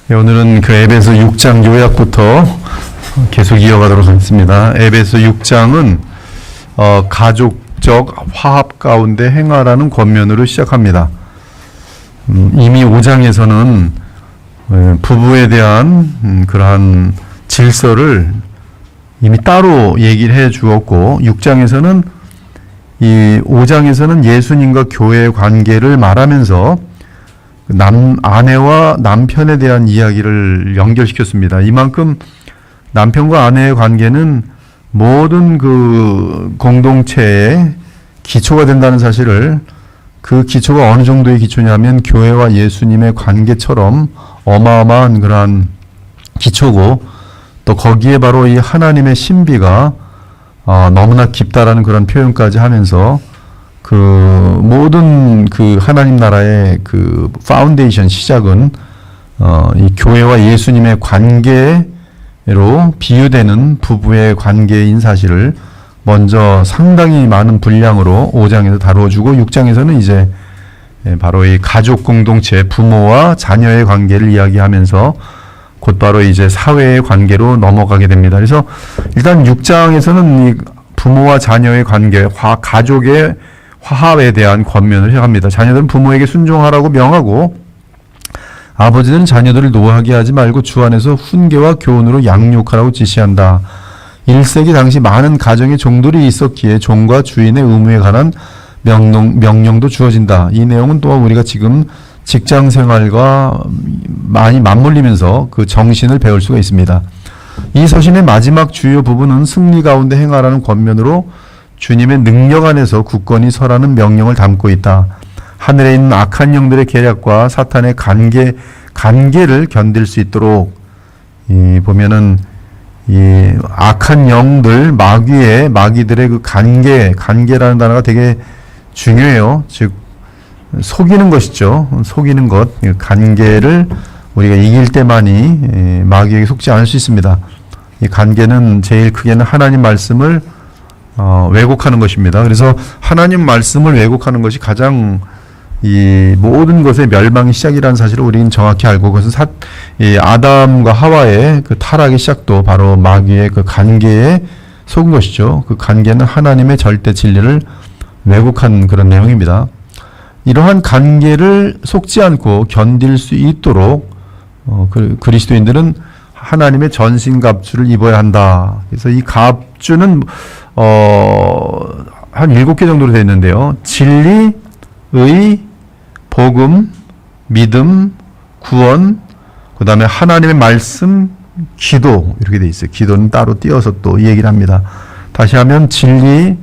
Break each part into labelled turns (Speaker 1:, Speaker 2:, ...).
Speaker 1: 네, 오늘은 그 에베소 6장 요약부터 계속 이어가도록 하겠습니다. 에베소 6장은 가족적 화합 가운데 행하라는 권면으로 시작합니다. 이미 5장에서는 부부에 대한 그러한 질서를 이미 따로 얘기를 해 주었고, 6장에서는 이 5장에서는 예수님과 교회의 관계를 말하면서 아내와 남편에 대한 이야기를 연결시켰습니다. 이만큼 남편과 아내의 관계는 모든 그 공동체의 기초가 된다는 사실을, 그 기초가 어느 정도의 기초냐면 교회와 예수님의 관계처럼 어마어마한 그러한 기초고, 또 거기에 바로 이 하나님의 신비가 너무나 깊다라는 그런 표현까지 하면서 그 모든 그 하나님 나라의 그 파운데이션 시작은 이 교회와 예수님의 관계로 비유되는 부부의 관계인 사실을 먼저 상당히 많은 분량으로 5장에서 다루어주고, 6장에서는 이제 바로 이 가족 공동체, 부모와 자녀의 관계를 이야기하면서 곧바로 이제 사회의 관계로 넘어가게 됩니다. 그래서 일단 6장에서는 이 부모와 자녀의 관계, 가족의 화합에 대한 권면을 시작합니다. 자녀들은 부모에게 순종하라고 명하고, 아버지는 자녀들을 노하게 하지 말고 주 안에서 훈계와 교훈으로 양육하라고 지시한다. 1세기 당시 많은 가정의 종들이 있었기에 종과 주인의 의무에 관한 명령도 주어진다. 이 내용은 또한 우리가 지금 직장 생활과 많이 맞물리면서 그 정신을 배울 수가 있습니다. 이 서신의 마지막 주요 부분은 승리 가운데 행하라는 권면으로 주님의 능력 안에서 굳건히 서라는 명령을 담고 있다. 하늘에 있는 악한 영들의 계략과 사탄의 간계를 견딜 수 있도록, 보면은 이 악한 영들, 마귀들의 그 간계라는 단어가 되게 중요해요. 즉 속이는 것이죠. 속이는 것, 간계를 우리가 이길 때만이 마귀에게 속지 않을 수 있습니다. 이 간계는 제일 크게는 하나님 말씀을 왜곡하는 것입니다. 그래서 하나님 말씀을 왜곡하는 것이 가장 이 모든 것의 멸망의 시작이라는 사실을 우리는 정확히 알고, 그것은 이 아담과 하와의 그 타락의 시작도 바로 마귀의 그 간계에 속은 것이죠. 그 간계는 하나님의 절대 진리를 왜곡한 그런 내용입니다. 이러한 간계를 속지 않고 견딜 수 있도록 그리스도인들은 하나님의 전신갑주를 입어야 한다. 그래서 이 갑주는 한 7개 정도로 되어 있는데요. 진리, 의, 복음, 믿음, 구원, 그 다음에 하나님의 말씀, 기도, 이렇게 되어 있어요. 기도는 따로 띄어서 또 이 얘기를 합니다. 다시 하면 진리,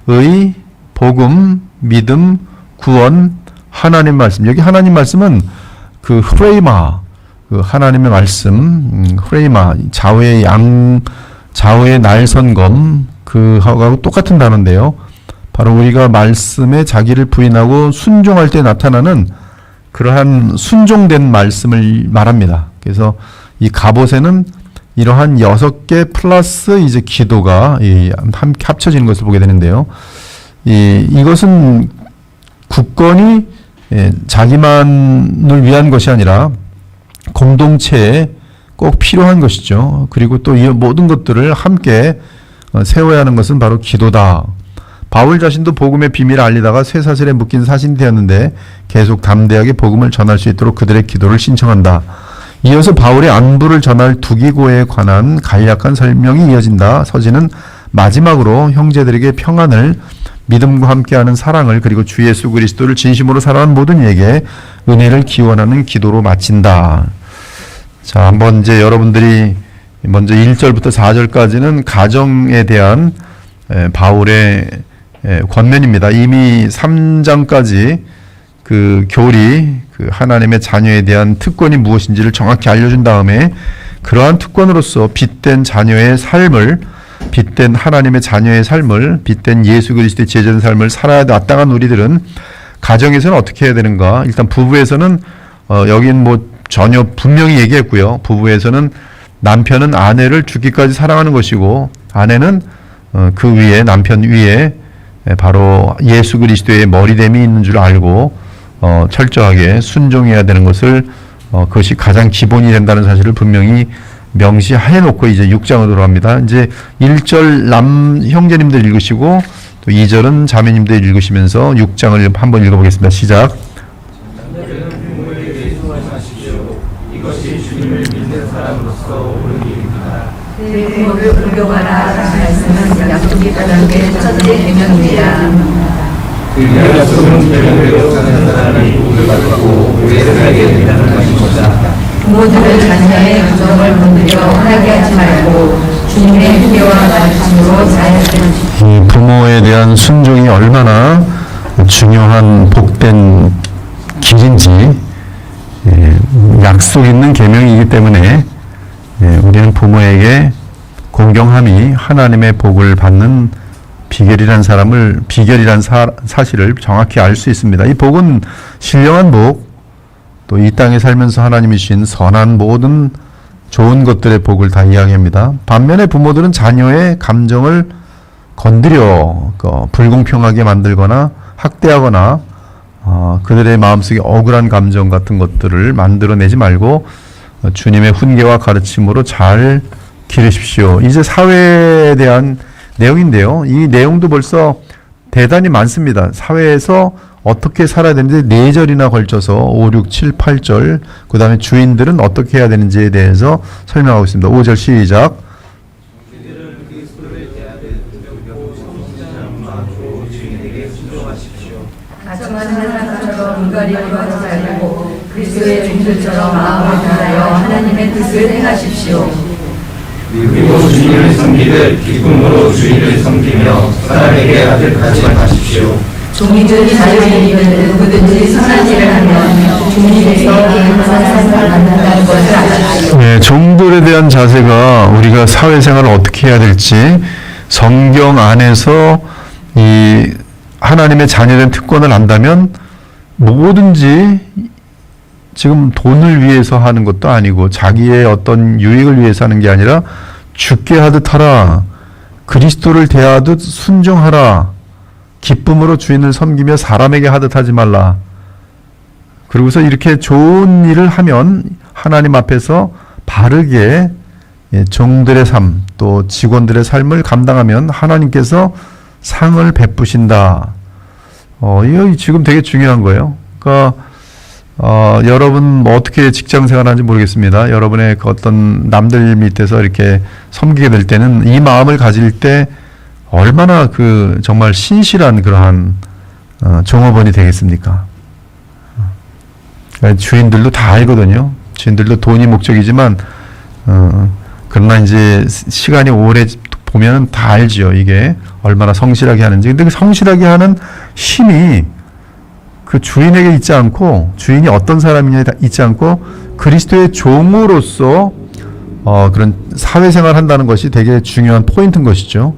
Speaker 1: 의, 복음, 믿음, 구원, 하나님 말씀. 여기 하나님 말씀은 그 흐레이마, 그 하나님의 말씀, 흐레이마, 좌우의 날선검, 그하고 똑같은 단어인데요. 바로 우리가 말씀에 자기를 부인하고 순종할 때 나타나는 그러한 순종된 말씀을 말합니다. 그래서 이 갑옷에는 이러한 6개 플러스 이제 기도가 함께 합쳐지는 것을 보게 되는데요. 이것은 굳건히 자기만을 위한 것이 아니라 공동체에 꼭 필요한 것이죠. 그리고 또 이 모든 것들을 함께 세워야 하는 것은 바로 기도다. 바울 자신도 복음의 비밀을 알리다가 쇠사슬에 묶인 사신이 되었는데 계속 담대하게 복음을 전할 수 있도록 그들의 기도를 신청한다. 이어서 바울의 안부를 전할 두기고에 관한 간략한 설명이 이어진다. 서신은 마지막으로 형제들에게 평안을, 믿음과 함께하는 사랑을, 그리고 주 예수 그리스도를 진심으로 사랑하는 모든 이에게 은혜를 기원하는 기도로 마친다. 자, 한번 이제 여러분들이 먼저 1절부터 4절까지는 가정에 대한 바울의 권면입니다. 이미 3장까지 그 교리, 그 하나님의 자녀에 대한 특권이 무엇인지를 정확히 알려준 다음에 그러한 특권으로서 빚된 자녀의 삶을, 빚된 하나님의 자녀의 삶을, 빚된 예수 그리스도의 제자된 삶을 살아야 마땅한 우리들은 가정에서는 어떻게 해야 되는가? 일단 부부에서는 여긴 뭐 전혀 분명히 얘기했고요. 부부에서는 남편은 아내를 죽기까지 사랑하는 것이고, 아내는 그 위에, 남편 위에 바로 예수 그리스도의 머리됨이 있는 줄 알고 철저하게 순종해야 되는 것을 그것이 가장 기본이 된다는 사실을 분명히 명시해 놓고 이제 6장으로 들어갑니다. 이제 1절 남 형제님들 읽으시고 또 2절은 자매님들 읽으시면서 6장을 한번 읽어보겠습니다. 시작.
Speaker 2: 이것이 주님을 믿는 사람으로서 옳은 일입니다.
Speaker 3: 내 부모를 공경하라 라는 말씀은 약속이 받은 첫째 계명입니다.
Speaker 2: 그 약속은 계명대로 사는 사람이 복을 받고 오래 살게 된다는 것입니다.
Speaker 3: 부모들은 자녀의 가정을 건드려 하게 하지 말고 주님의 훈계와 가르침으로 잘 지키십시오.
Speaker 1: 이 부모에 대한 순종이 얼마나 중요한 복된 길인지 약속 있는 계명이기 때문에 우리는 부모에게 공경함이 하나님의 복을 받는 비결이란 사실을 정확히 알 수 있습니다. 이 복은 신령한 복, 또 이 땅에 살면서 하나님이 주신 선한 모든 좋은 것들의 복을 다 이야기합니다. 반면에 부모들은 자녀의 감정을 건드려 불공평하게 만들거나 학대하거나 그들의 마음속에 억울한 감정 같은 것들을 만들어내지 말고 주님의 훈계와 가르침으로 잘 기르십시오. 이제 사회에 대한 내용인데요. 이 내용도 벌써 대단히 많습니다. 사회에서 어떻게 살아야 되는지 4절이나 걸쳐서 5, 6, 7, 8절 그 다음에 주인들은 어떻게 해야 되는지에 대해서 설명하고 있습니다. 5절 시작.
Speaker 3: 가정하는 사람처럼 인간이로 하지 말고 그리스도의 종들처럼 마음을 다하여 하나님의 뜻을 행하십시오.
Speaker 2: 그리고 주님을 섬기듯 기쁨으로 주인을 섬기며 사람에게 아들같이 마십시오.
Speaker 3: 종이든 자유인이든 누구든지 선한 일을 하면 종이 돼서 항상 상을 받는다는 것을 아십시오.
Speaker 1: 네, 종들에 대한 자세가 우리가 사회생활을 어떻게 해야 될지 성경 안에서 이 하나님의 자녀된 특권을 안다면 뭐든지 지금 돈을 위해서 하는 것도 아니고 자기의 어떤 유익을 위해서 하는 게 아니라 죽게 하듯 하라. 그리스도를 대하듯 순종하라. 기쁨으로 주인을 섬기며 사람에게 하듯 하지 말라. 그러고서 이렇게 좋은 일을 하면 하나님 앞에서 바르게 종들의 삶, 또 직원들의 삶을 감당하면 하나님께서 상을 베푸신다. 이거 지금 되게 중요한 거예요. 그러니까 여러분 뭐 어떻게 직장 생활하는지 모르겠습니다. 여러분의 그 어떤 남들 밑에서 이렇게 섬기게 될 때는 이 마음을 가질 때 얼마나 그 정말 신실한 그러한 종업원이 되겠습니까? 그러니까 주인들도 다 알거든요. 주인들도 돈이 목적이지만 그러나 이제 시간이 오래 보면 다 알지요. 이게 얼마나 성실하게 하는지. 근데 그 성실하게 하는 힘이 그 주인에게 있지 않고 주인이 어떤 사람이냐에 있지 않고 그리스도의 종으로서 그런 사회생활 한다는 것이 되게 중요한 포인트인 것이죠.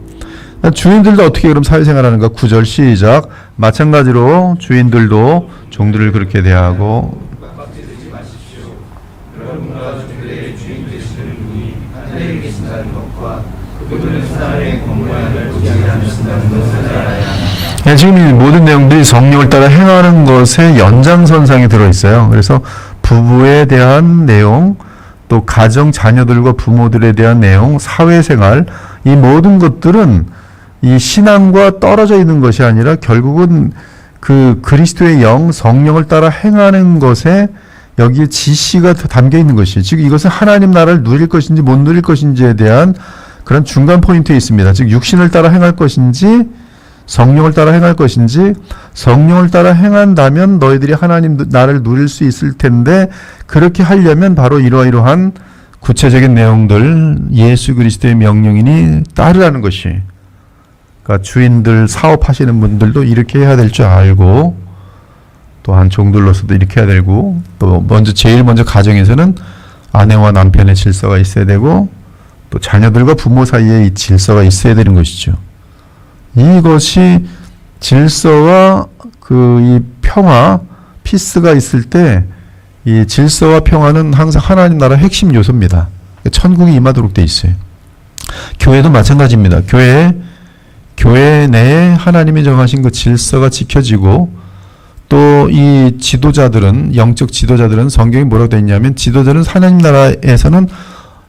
Speaker 1: 주인들도 어떻게 그럼 사회생활 하는가? 9절 시작. 마찬가지로 주인들도 종들을 그렇게 대하고 네, 지금 이 모든 내용들이 성령을 따라 행하는 것의 연장선상에 들어있어요. 그래서 부부에 대한 내용, 또 가정 자녀들과 부모들에 대한 내용, 사회생활, 이 모든 것들은 이 신앙과 떨어져 있는 것이 아니라 결국은 그 그리스도의 영, 성령을 따라 행하는 것에 여기에 지시가 담겨 있는 것이에요. 즉 이것은 하나님 나라를 누릴 것인지 못 누릴 것인지에 대한 그런 중간 포인트에 있습니다. 즉 육신을 따라 행할 것인지 성령을 따라 행할 것인지, 성령을 따라 행한다면 너희들이 하나님 나라를 누릴 수 있을 텐데 그렇게 하려면 바로 이러이러한 구체적인 내용들 예수 그리스도의 명령이니 따르라는 것이, 그러니까 주인들 사업하시는 분들도 이렇게 해야 될 줄 알고 또한 종들로서도 이렇게 해야 되고 또 제일 먼저 가정에서는 아내와 남편의 질서가 있어야 되고 또 자녀들과 부모 사이에 이 질서가 있어야 되는 것이죠. 이것이 질서와 이 평화, 피스가 있을 때 이 질서와 평화는 항상 하나님 나라 핵심 요소입니다. 천국이 임하도록 돼 있어요. 교회도 마찬가지입니다. 교회 내에 하나님이 정하신 그 질서가 지켜지고 또 이 지도자들은, 영적 지도자들은 성경에 뭐라고 되어 있냐면, 지도자는 하나님 나라에서는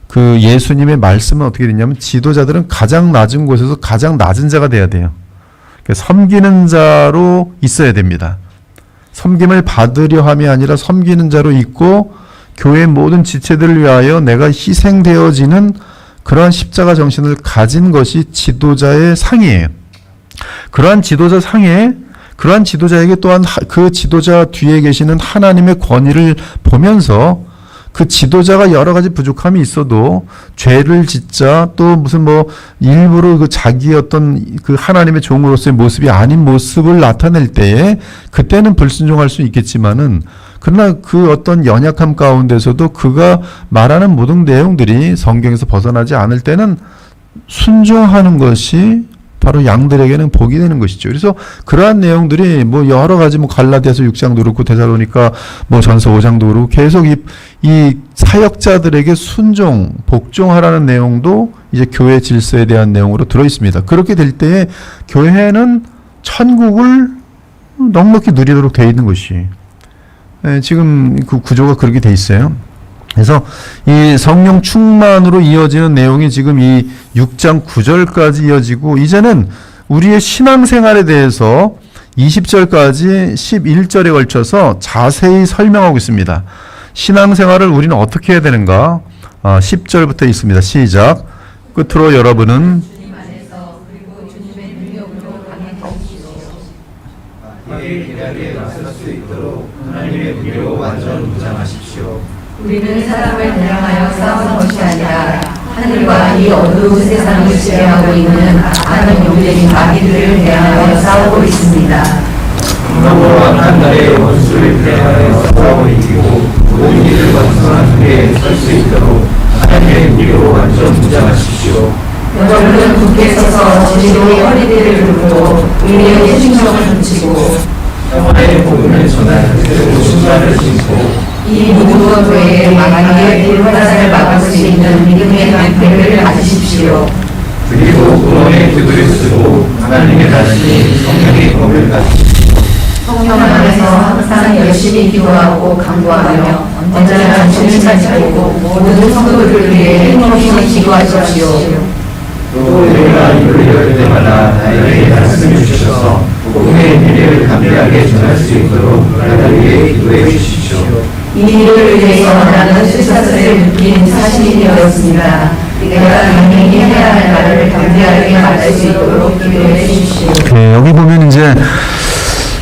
Speaker 1: 그 예수님의 말씀은 어떻게 되냐면, 지도자들은 가장 낮은 곳에서 가장 낮은 자가 돼야 돼요. 그러니까 섬기는 자로 있어야 됩니다. 섬김을 받으려 함이 아니라 섬기는 자로 있고, 교회의 모든 지체들을 위하여 내가 희생되어지는 그러한 십자가 정신을 가진 것이 지도자의 상이에요. 그러한 지도자 상에, 그러한 지도자에게 또한 그 지도자 뒤에 계시는 하나님의 권위를 보면서 그 지도자가 여러 가지 부족함이 있어도 죄를 짓자, 또 무슨 뭐 일부러 그 자기의 어떤 그 하나님의 종으로서의 모습이 아닌 모습을 나타낼 때에 그때는 불순종할 수 있겠지만은, 그러나 그 어떤 연약함 가운데서도 그가 말하는 모든 내용들이 성경에서 벗어나지 않을 때는 순종하는 것이 바로 양들에게는 복이 되는 것이죠. 그래서 그러한 내용들이 뭐 여러 가지 뭐 갈라디아서 6장도 그렇고 데살로니가 뭐 전서 5장도 그렇고 계속 이 사역자들에게 순종, 복종하라는 내용도 이제 교회 질서에 대한 내용으로 들어 있습니다. 그렇게 될 때에 교회는 천국을 넉넉히 누리도록 되어 있는 것이, 지금 그 구조가 그렇게 돼 있어요. 그래서 이 성령 충만으로 이어지는 내용이 지금 이 6장 9절까지 이어지고, 이제는 우리의 신앙생활에 대해서 20절까지 11절에 걸쳐서 자세히 설명하고 있습니다. 신앙생활을 우리는 어떻게 해야 되는가? 10절부터 있습니다. 시작. 끝으로 여러분은
Speaker 3: 주님 안에서 그리고 주님의 능력으로 강해지십시오.
Speaker 2: 악의 계략에 맞설 수 있도록 하나님의 무리로 완전 무장하십시오.
Speaker 3: 우리는 사람을 대항하여 싸우는 것이 아니라 하늘과 이 어두운 세상을 지배하고 있는 악한 영적인 마귀들을 대항하여 싸우고 있습니다.
Speaker 2: 공동으로 악한 날에 원수를 대하여 싸워 이기고 모든 일을 완성한 후에 설 수 있도록 하나님의 무리로 완전 무장하십시오.
Speaker 3: 여러분은 굳게 서서 진리의 허리띠를 두르고 의리의 신정을 붙이고
Speaker 2: 평화의 복음을 전할 새로운 신발을 신고
Speaker 3: 이 모든 교회의 마귀의 불화살을 막을 수 있는 믿음의 방패를 가지십시오.
Speaker 2: 그리고 구원의 기도를 쓰고 하나님의 자신이 성령의 검을 가지십시오.
Speaker 3: 성령 안에서 항상 열심히 기도하고 간구하며 언제나 정신을 차리고 모든 성도들을 위해 힘없이 기도하십시오.
Speaker 2: 또 내가 입을 열 때마다 나에게 말씀을 주셔서 복음의 미래를 담대하게 전할 수 있도록 나를 위해 기도해 주십시오.
Speaker 3: 이 일을 위해서 나는 쇠사슬을 느낀 사실이 되었습니다. 내가 당연히 해야 할 말을 담대하게 말할 수 있도록 기도해 주십시오.
Speaker 1: 여기 보면 이제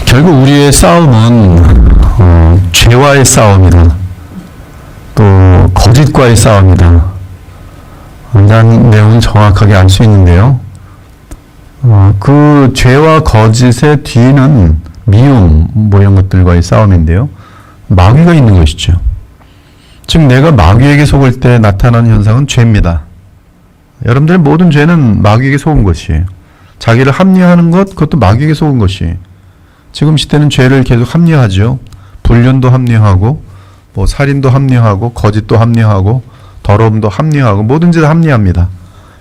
Speaker 1: 결국 우리의 싸움은 죄와의 싸움이다. 또 거짓과의 싸움이다. 이런 내용은 정확하게 알 수 있는데요. 그 죄와 거짓의 뒤는 미움 뭐 이런 것들과의 싸움인데요. 마귀가 있는 것이죠. 즉 내가 마귀에게 속을 때 나타나는 현상은 죄입니다. 여러분들의 모든 죄는 마귀에게 속은 것이에요. 자기를 합리화하는 것, 그것도 마귀에게 속은 것이에요. 지금 시대는 죄를 계속 합리화하죠. 불륜도 합리화하고, 뭐 살인도 합리화하고, 거짓도 합리화하고, 더러움도 합리화하고, 뭐든지 다 합리화합니다.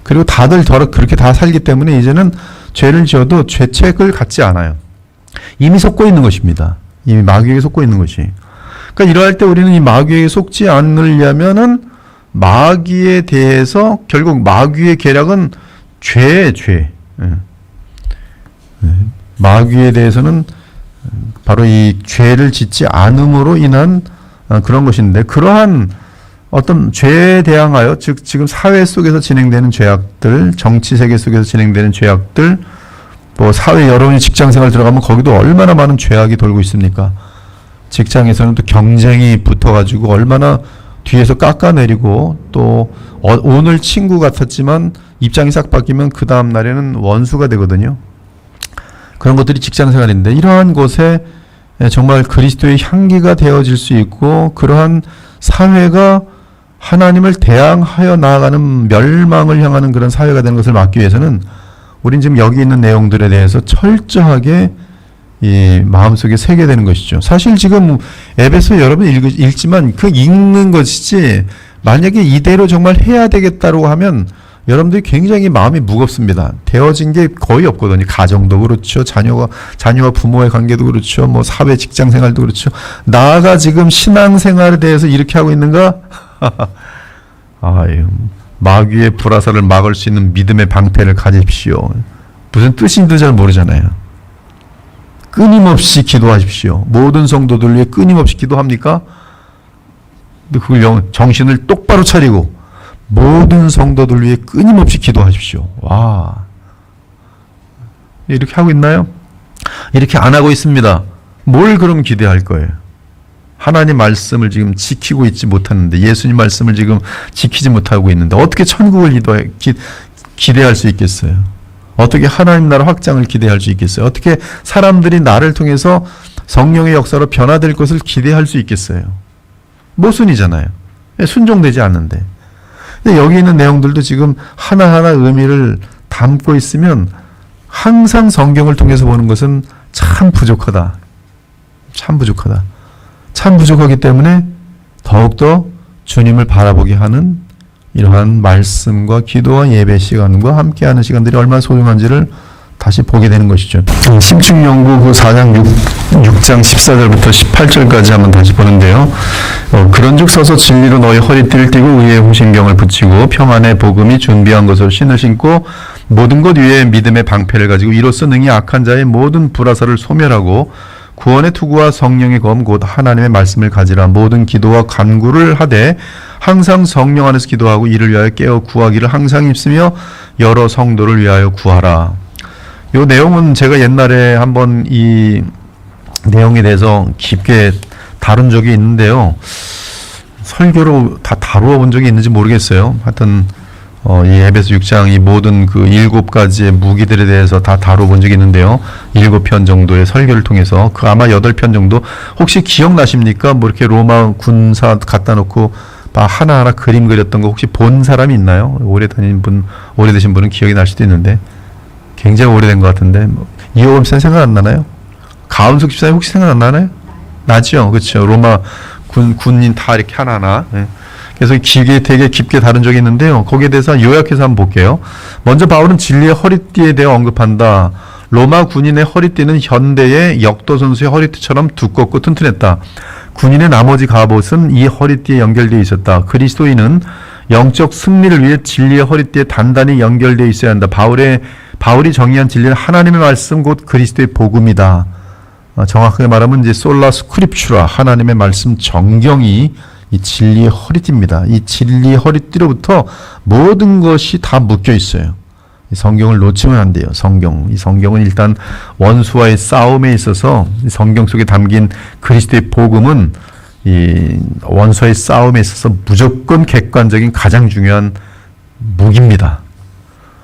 Speaker 1: 그리고 다들 그렇게 다 살기 때문에 이제는 죄를 지어도 죄책을 갖지 않아요. 이미 속고 있는 것입니다. 이미 마귀에게 속고 있는 것이. 그러니까 이러할 때 우리는 이 마귀에게 속지 않으려면은 마귀에 대해서 결국 마귀의 계략은 죄예요, 죄. 마귀에 대해서는 바로 이 죄를 짓지 않음으로 인한 그런 것인데, 그러한 어떤 죄에 대항하여, 즉 지금 사회 속에서 진행되는 죄악들, 정치 세계 속에서 진행되는 죄악들, 뭐 사회 여러분이 직장생활 들어가면 거기도 얼마나 많은 죄악이 돌고 있습니까? 직장에서는 또 경쟁이 붙어가지고 얼마나 뒤에서 깎아내리고, 또 오늘 친구 같았지만 입장이 싹 바뀌면 그 다음 날에는 원수가 되거든요. 그런 것들이 직장생활인데, 이러한 곳에 정말 그리스도의 향기가 되어질 수 있고, 그러한 사회가 하나님을 대항하여 나아가는, 멸망을 향하는 그런 사회가 되는 것을 막기 위해서는 우린 지금 여기 있는 내용들에 대해서 철저하게 이 마음속에 새게 되는 것이죠. 사실 지금 에베소 여러분 읽지만 그 읽는 것이지, 만약에 이대로 정말 해야 되겠다고 하면 여러분들이 굉장히 마음이 무겁습니다. 되어진 게 거의 없거든요. 가정도 그렇죠. 자녀와 부모의 관계도 그렇죠. 뭐 사회 직장 생활도 그렇죠. 나가 지금 신앙생활에 대해서 이렇게 하고 있는가? 아유, 마귀의 불화살을 막을 수 있는 믿음의 방패를 가지십시오. 무슨 뜻인지도 잘 모르잖아요. 끊임없이 기도하십시오. 모든 성도들 위해 끊임없이 기도합니까? 그걸 정신을 똑바로 차리고 모든 성도들 위해 끊임없이 기도하십시오. 와, 이렇게 하고 있나요? 이렇게 안 하고 있습니다. 뭘 그럼 기대할 거예요? 하나님 말씀을 지금 지키고 있지 못하는데, 예수님 말씀을 지금 지키지 못하고 있는데 어떻게 천국을 기대할 수 있겠어요? 어떻게 하나님 나라 확장을 기대할 수 있겠어요? 어떻게 사람들이 나를 통해서 성령의 역사로 변화될 것을 기대할 수 있겠어요? 모순이잖아요. 순종되지 않는데. 근데 여기 있는 내용들도 지금 하나하나 의미를 담고 있으면 항상 성경을 통해서 보는 것은 참 부족하다. 참 부족하다. 참 부족하기 때문에 더욱더 주님을 바라보게 하는 이러한 말씀과 기도와 예배 시간과 함께하는 시간들이 얼마나 소중한지를 다시 보게 되는 것이죠. 심층연구 그 4장 6장 14절부터 18절까지 한번 다시 보는데요. 그런즉 서서 진리로 너희 허리띠를 띠고 의의 호심경을 붙이고 평안의 복음이 준비한 것을 신을 신고 모든 것 위에 믿음의 방패를 가지고 이로써 능히 악한 자의 모든 불화살을 소멸하고 구원의 투구와 성령의 검 곧 하나님의 말씀을 가지라. 모든 기도와 간구를 하되 항상 성령 안에서 기도하고 이를 위하여 깨어 구하기를 항상 힘쓰며 여러 성도를 위하여 구하라. 이 내용은 제가 옛날에 한번 이 내용에 대해서 깊게 다룬 적이 있는데요. 설교로 다 다루어 본 적이 있는지 모르겠어요. 하여튼 이 에베소 6장 이 모든 그 7가지의 무기들에 대해서 다 다뤄본 적이 있는데요. 7편 정도의 설교를 통해서 그 아마 8편 정도 혹시 기억나십니까? 뭐 이렇게 로마 군사 갖다 놓고 하나하나 그림 그렸던 거 혹시 본 사람이 있나요? 오래되신 분은 기억이 날 수도 있는데 굉장히 오래된 것 같은데 이호범 씨는 생각 안 나나요? 가은숙 집사님 혹시 생각 안 나나요? 나죠, 그렇죠. 로마 군인 다 이렇게 하나하나. 네. 그래서 되게 깊게 다룬 적이 있는데요. 거기에 대해서 요약해서 한번 볼게요. 먼저 바울은 진리의 허리띠에 대해 언급한다. 로마 군인의 허리띠는 현대의 역도 선수의 허리띠처럼 두껍고 튼튼했다. 군인의 나머지 갑옷은 이 허리띠에 연결되어 있었다. 그리스도인은 영적 승리를 위해 진리의 허리띠에 단단히 연결되어 있어야 한다. 바울이 정의한 진리는 하나님의 말씀 곧 그리스도의 복음이다. 정확하게 말하면 이제 솔라 스크립추라, 하나님의 말씀 정경이 이 진리의 허리띠입니다. 이 진리의 허리띠로부터 모든 것이 다 묶여 있어요. 이 성경을 놓치면 안 돼요. 이 성경은 일단 원수와의 싸움에 있어서 성경 속에 담긴 그리스도의 복음은 이 원수와의 싸움에 있어서 무조건 객관적인 가장 중요한 무기입니다.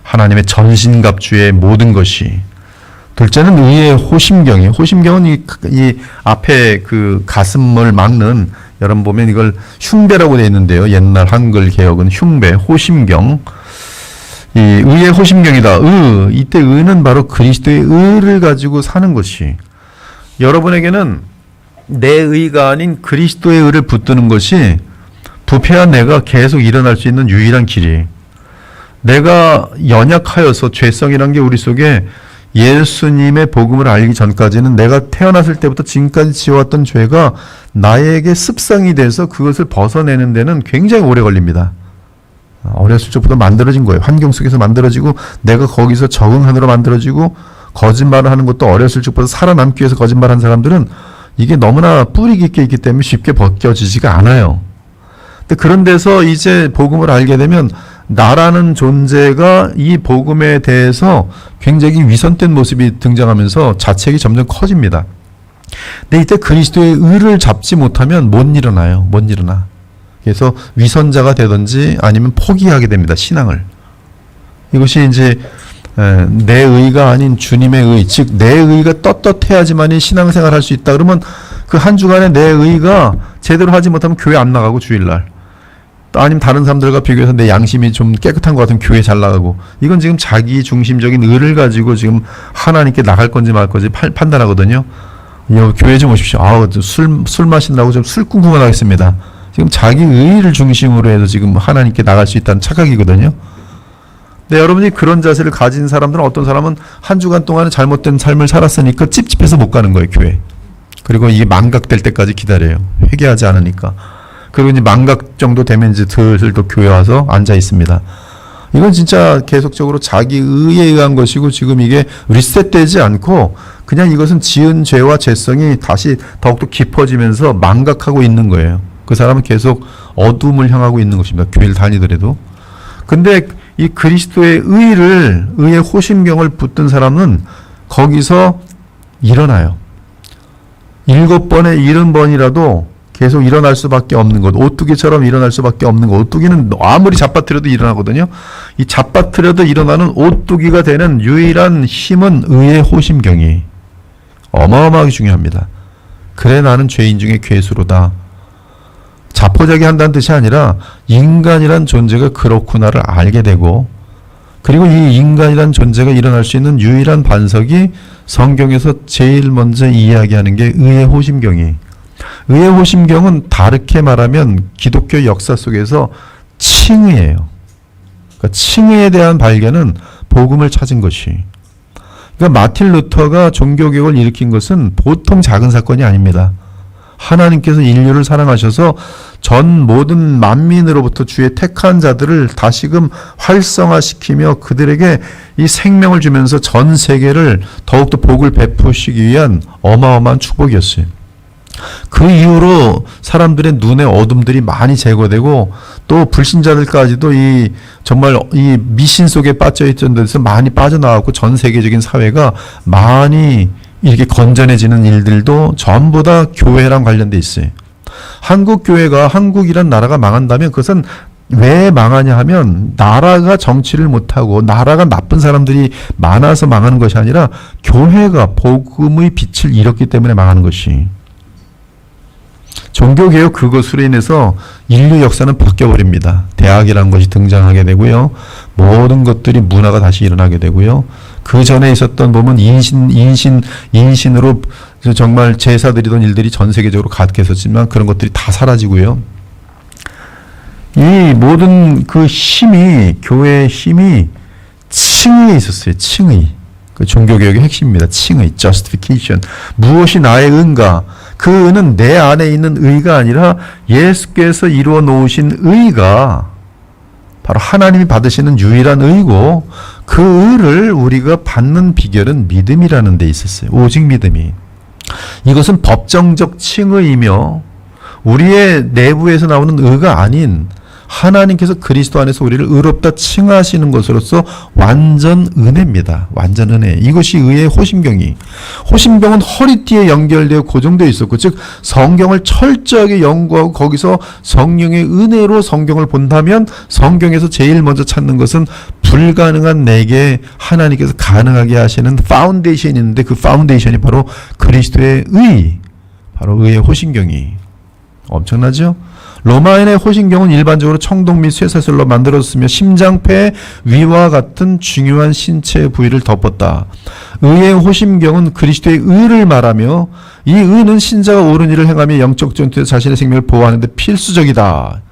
Speaker 1: 하나님의 전신갑주의 모든 것이. 둘째는 의의 호심경이에요. 호심경은 이 앞에 그 가슴을 막는, 여러분 보면 이걸 흉배라고 되어 있는데요. 옛날 한글 개혁은 흉배, 호심경. 이 의의 호심경이다. 이때 의는 바로 그리스도의 의를 가지고 사는 것이, 여러분에게는 내 의가 아닌 그리스도의 의를 붙드는 것이 부패한 내가 계속 일어날 수 있는 유일한 길이에요. 내가 연약하여서 죄성이란 게 우리 속에, 예수님의 복음을 알기 전까지는 내가 태어났을 때부터 지금까지 지어왔던 죄가 나에게 습성이 돼서 그것을 벗어내는 데는 굉장히 오래 걸립니다. 어렸을 적부터 만들어진 거예요. 환경 속에서 만들어지고 내가 거기서 적응하느라 만들어지고, 거짓말을 하는 것도 어렸을 적부터 살아남기 위해서 거짓말한 사람들은 이게 너무나 뿌리 깊게 있기 때문에 쉽게 벗겨지지가 않아요. 근데 그런 데서 이제 복음을 알게 되면 나라는 존재가 이 복음에 대해서 굉장히 위선된 모습이 등장하면서 자책이 점점 커집니다. 근데 이때 그리스도의 의를 잡지 못하면 못 일어나요. 못 일어나. 그래서 위선자가 되든지 아니면 포기하게 됩니다. 신앙을. 이것이 이제 내 의가 아닌 주님의 의, 즉 내 의가 떳떳해야지만이 신앙생활 할 수 있다. 그러면 그 한 주간에 내 의가 제대로 하지 못하면 교회 안 나가고 주일날, 아니면 다른 사람들과 비교해서 내 양심이 좀 깨끗한 것 같으면 교회 잘 나가고, 이건 지금 자기 중심적인 의를 가지고 지금 하나님께 나갈 건지 말 건지 판단하거든요. 교회 좀 오십시오. 술 마신다고 좀 술 꿈꾸만하겠습니다. 지금 자기 의를 중심으로 해서 지금 하나님께 나갈 수 있다는 착각이거든요. 근데 여러분이 그런 자세를 가진 사람들은 어떤 사람은 한 주간 동안은 잘못된 삶을 살았으니까 찝찝해서 못 가는 거예요, 교회. 그리고 이게 망각될 때까지 기다려요. 회개하지 않으니까. 그리고 이제 망각 정도 되면 이제 슬슬 또 교회 와서 앉아 있습니다. 이건 진짜 계속적으로 자기 의에 의한 것이고 지금 이게 리셋되지 않고 그냥 이것은 지은 죄와 죄성이 다시 더욱더 깊어지면서 망각하고 있는 거예요. 그 사람은 계속 어둠을 향하고 있는 것입니다. 교회를 다니더라도. 근데 이 그리스도의 의의 호심경을 붙든 사람은 거기서 일어나요. 7번에 70번이라도 계속 일어날 수밖에 없는 것. 오뚜기처럼 일어날 수밖에 없는 것. 오뚜기는 아무리 잡아뜨려도 일어나거든요. 이 잡아뜨려도 일어나는 오뚜기가 되는 유일한 힘은 의의 호심경이 어마어마하게 중요합니다. 그래 나는 죄인 중에 괴수로다. 자포자기 한다는 뜻이 아니라 인간이란 존재가 그렇구나를 알게 되고 그리고 이 인간이란 존재가 일어날 수 있는 유일한 반석이 성경에서 제일 먼저 이야기하는 게 의의 호심경이. 의의 호심경은 다르게 말하면 기독교 역사 속에서 칭의예요. 그러니까 칭의에 대한 발견은 복음을 찾은 것이. 그러니까 마틴 루터가 종교개혁을 일으킨 것은 보통 작은 사건이 아닙니다. 하나님께서 인류를 사랑하셔서 전 모든 만민으로부터 주의 택한 자들을 다시금 활성화시키며 그들에게 이 생명을 주면서 전 세계를 더욱더 복을 베푸시기 위한 어마어마한 축복이었어요. 그 이후로 사람들의 눈의 어둠들이 많이 제거되고 또 불신자들까지도 이 정말 이 미신 속에 빠져있던 데서 많이 빠져나왔고 전 세계적인 사회가 많이 이렇게 건전해지는 일들도 전부 다 교회랑 관련돼 있어요. 한국 교회가 한국이란 나라가 망한다면 그것은 왜 망하냐 하면 나라가 정치를 못하고 나라가 나쁜 사람들이 많아서 망하는 것이 아니라 교회가 복음의 빛을 잃었기 때문에 망하는 것이. 종교개혁 그것으로 인해서 인류 역사는 바뀌어버립니다. 대학이라는 것이 등장하게 되고요. 모든 것들이 문화가 다시 일어나게 되고요. 그 전에 있었던 보면 인신으로 정말 제사 드리던 일들이 전 세계적으로 가득했었지만 그런 것들이 다 사라지고요. 이 모든 그 힘이 교회의 힘이 칭의에 있었어요. 칭의. 그 종교개혁의 핵심입니다. 칭의, justification. 무엇이 나의 의인가? 그 의는 내 안에 있는 의가 아니라 예수께서 이루어 놓으신 의가 바로 하나님이 받으시는 유일한 의고 그 의를 우리가 받는 비결은 믿음이라는 데 있었어요. 오직 믿음이. 이것은 법정적 칭의이며 우리의 내부에서 나오는 의가 아닌 하나님께서 그리스도 안에서 우리를 의롭다 칭하시는 것으로서 완전 은혜입니다. 완전 은혜. 이것이 의의 호심경이. 호심경은 허리띠에 연결되어 고정되어 있었고 즉 성경을 철저하게 연구하고 거기서 성령의 은혜로 성경을 본다면 성경에서 제일 먼저 찾는 것은 불가능한 내게 하나님께서 가능하게 하시는 파운데이션이 있는데 그 파운데이션이 바로 그리스도의 의. 바로 의의 호심경이. 엄청나죠? 로마인의 호심경은 일반적으로 청동 및 쇠사슬로 만들어졌으며 심장폐 위와 같은 중요한 신체 부위를 덮었다. 의의 호심경은 그리스도의 의를 말하며 이 의는 신자가 옳은 일을 행하며 영적 전투에서 자신의 생명을 보호하는 데 필수적이다.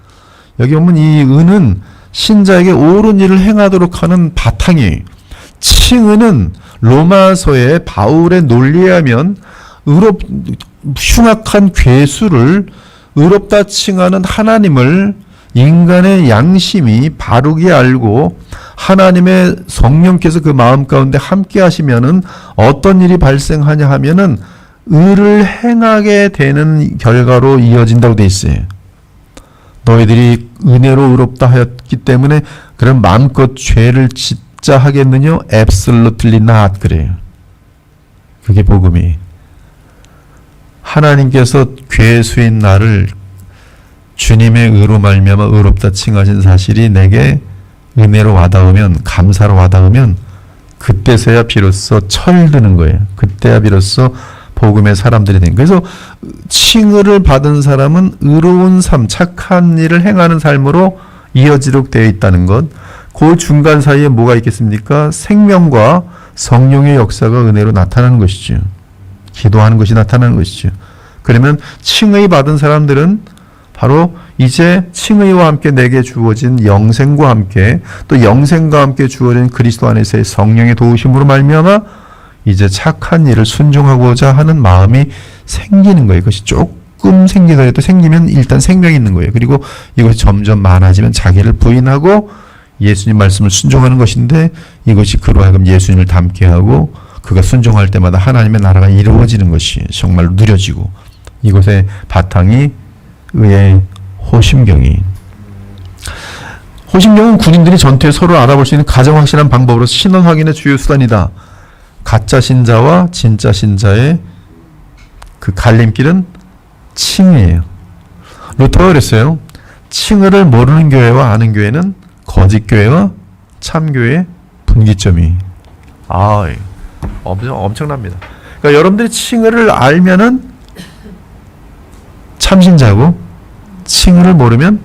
Speaker 1: 여기 보면 이 의는 신자에게 옳은 일을 행하도록 하는 바탕이 칭의는 로마서의 바울의 논리에 하면 흉악한 괴수를 의롭다 칭하는 하나님을 인간의 양심이 바르게 알고 하나님의 성령께서 그 마음 가운데 함께 하시면은 어떤 일이 발생하냐 하면은 의를 행하게 되는 결과로 이어진다고 돼 있어요. 너희들이 은혜로 의롭다 하였기 때문에 그럼 마음껏 죄를 짓자 하겠느냐? Absolutely not 그래요. 그게 복음이. 하나님께서 괴수인 나를 주님의 의로 말미암아 의롭다 칭하신 사실이 내게 은혜로 와닿으면 감사로 와닿으면 그때서야 비로소 철드는 거예요. 그때야 비로소 복음의 사람들이 된 거예요. 그래서 칭의를 받은 사람은 의로운 삶, 착한 일을 행하는 삶으로 이어지도록 되어 있다는 것. 그 중간 사이에 뭐가 있겠습니까? 생명과 성령의 역사가 은혜로 나타나는 것이죠. 기도하는 것이 나타나는 것이죠. 그러면 칭의 받은 사람들은 바로 이제 칭의와 함께 내게 주어진 영생과 함께 또 영생과 함께 주어진 그리스도 안에서의 성령의 도우심으로 말미암아 이제 착한 일을 순종하고자 하는 마음이 생기는 거예요. 이것이 조금 생기더라도 생기면 일단 생명이 있는 거예요. 그리고 이것이 점점 많아지면 자기를 부인하고 예수님 말씀을 순종하는 것인데 이것이 그로 하여금 예수님을 닮게 하고 그가 순종할 때마다 하나님의 나라가 이루어지는 것이 정말 누려지고 이것의 바탕이 의의 호심경이. 호심경은 군인들이 전투에 서로 알아볼 수 있는 가장 확실한 방법으로서 신원 확인의 주요 수단이다. 가짜 신자와 진짜 신자의 그 갈림길은 칭의예요. 루터가 그랬어요. 칭의를 모르는 교회와 아는 교회는 거짓 교회와 참 교회의 분기점이. 엄청납니다. 그러니까 여러분들이 칭의를 알면은 참 신자고 칭의를 모르면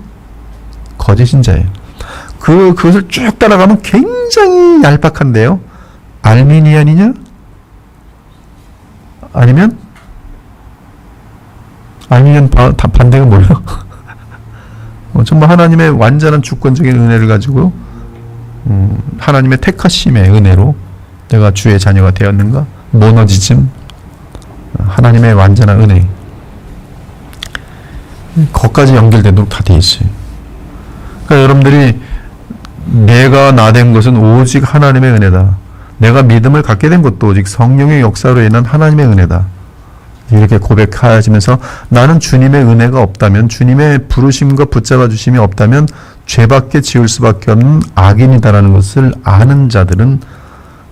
Speaker 1: 거짓 신자예요. 그것을 쭉 따라가면 굉장히 얄팍한데요. 알미니안이냐? 아니면 알미니안 반대가 뭐예요? 정말 하나님의 완전한 주권적인 은혜를 가지고 하나님의 택하심의 은혜로 내가 주의 자녀가 되었는가? 모너지즘, 하나님의 완전한 은혜. 거기까지 연결되도록 다 돼 있어요. 그러니까 여러분들이 내가 나 된 것은 오직 하나님의 은혜다. 내가 믿음을 갖게 된 것도 오직 성령의 역사로 인한 하나님의 은혜다. 이렇게 고백하시면서 나는 주님의 은혜가 없다면, 주님의 부르심과 붙잡아 주심이 없다면 죄밖에 지을 수밖에 없는 악인이다라는 것을 아는 자들은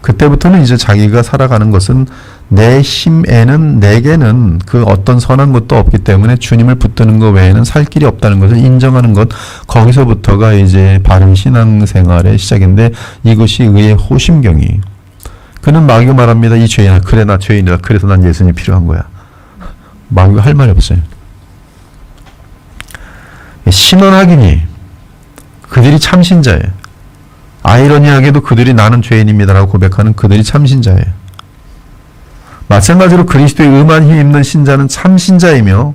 Speaker 1: 그때부터는 이제 자기가 살아가는 것은 내 힘에는 내게는 그 어떤 선한 것도 없기 때문에 주님을 붙드는 것 외에는 살 길이 없다는 것을 인정하는 것, 거기서부터가 이제 바른 신앙생활의 시작인데 이것이 의의 호심경이. 그는 마귀가 말합니다. 이 죄인아, 그래 나 죄인이다. 그래서 난 예수님이 필요한 거야. 마귀가 할 말이 없어요. 신원하기니 그들이 참신자예요. 아이러니하게도 그들이 나는 죄인입니다라고 고백하는 그들이 참신자예요. 마찬가지로 그리스도의 의만 힘입는 신자는 참신자이며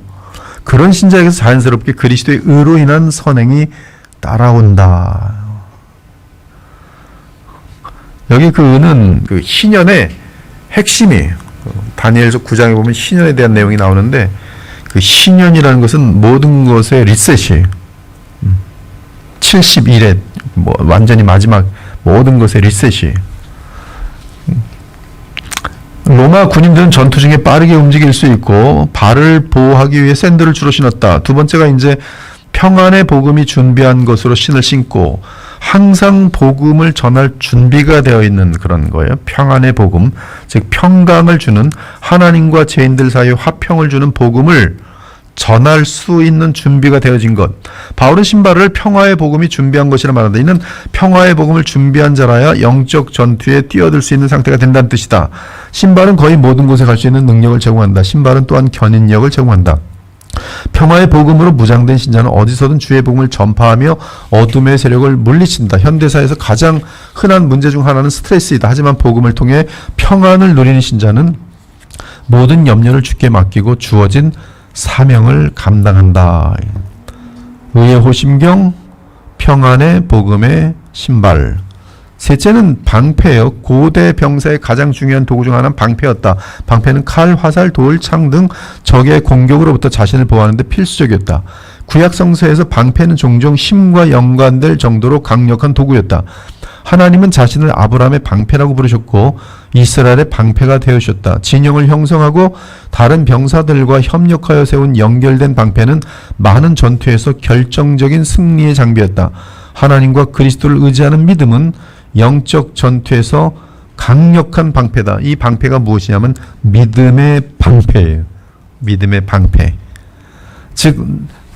Speaker 1: 그런 신자에게서 자연스럽게 그리스도의 의로 인한 선행이 따라온다. 여기 그 의는 그 신년의 핵심이에요. 다니엘서 9장에 보면 신년에 대한 내용이 나오는데 그 신년이라는 것은 모든 것의 리셋이에요. 71회 완전히 마지막 모든 것의 리셋이에요. 로마 군인들은 전투 중에 빠르게 움직일 수 있고 발을 보호하기 위해 샌들을 주로 신었다. 두 번째가 이제 평안의 복음이 준비한 것으로 신을 신고 항상 복음을 전할 준비가 되어 있는 그런 거예요. 평안의 복음, 즉 평강을 주는 하나님과 죄인들 사이에 화평을 주는 복음을 전할 수 있는 준비가 되어진 것. 바울은 신발을 평화의 복음이 준비한 것이라 말한다. 이는 평화의 복음을 준비한 자라야 영적 전투에 뛰어들 수 있는 상태가 된다는 뜻이다. 신발은 거의 모든 곳에 갈 수 있는 능력을 제공한다. 신발은 또한 견인력을 제공한다. 평화의 복음으로 무장된 신자는 어디서든 주의 복음을 전파하며 어둠의 세력을 물리친다. 현대사에서 가장 흔한 문제 중 하나는 스트레스이다. 하지만 복음을 통해 평안을 누리는 신자는 모든 염려를 주께 맡기고 주어진 사명을 감당한다. 의의 호심경, 평안의 복음의 신발. 셋째는 방패예요. 고대 병사의 가장 중요한 도구 중 하나는 방패였다. 방패는 칼, 화살, 돌, 창 등 적의 공격으로부터 자신을 보호하는 데 필수적이었다. 구약 성서에서 방패는 종종 힘과 연관될 정도로 강력한 도구였다. 하나님은 자신을 아브라함의 방패라고 부르셨고 이스라엘의 방패가 되어주셨다. 진영을 형성하고 다른 병사들과 협력하여 세운 연결된 방패는 많은 전투에서 결정적인 승리의 장비였다. 하나님과 그리스도를 의지하는 믿음은 영적 전투에서 강력한 방패다. 이 방패가 무엇이냐면 믿음의 방패예요. 믿음의 방패. 즉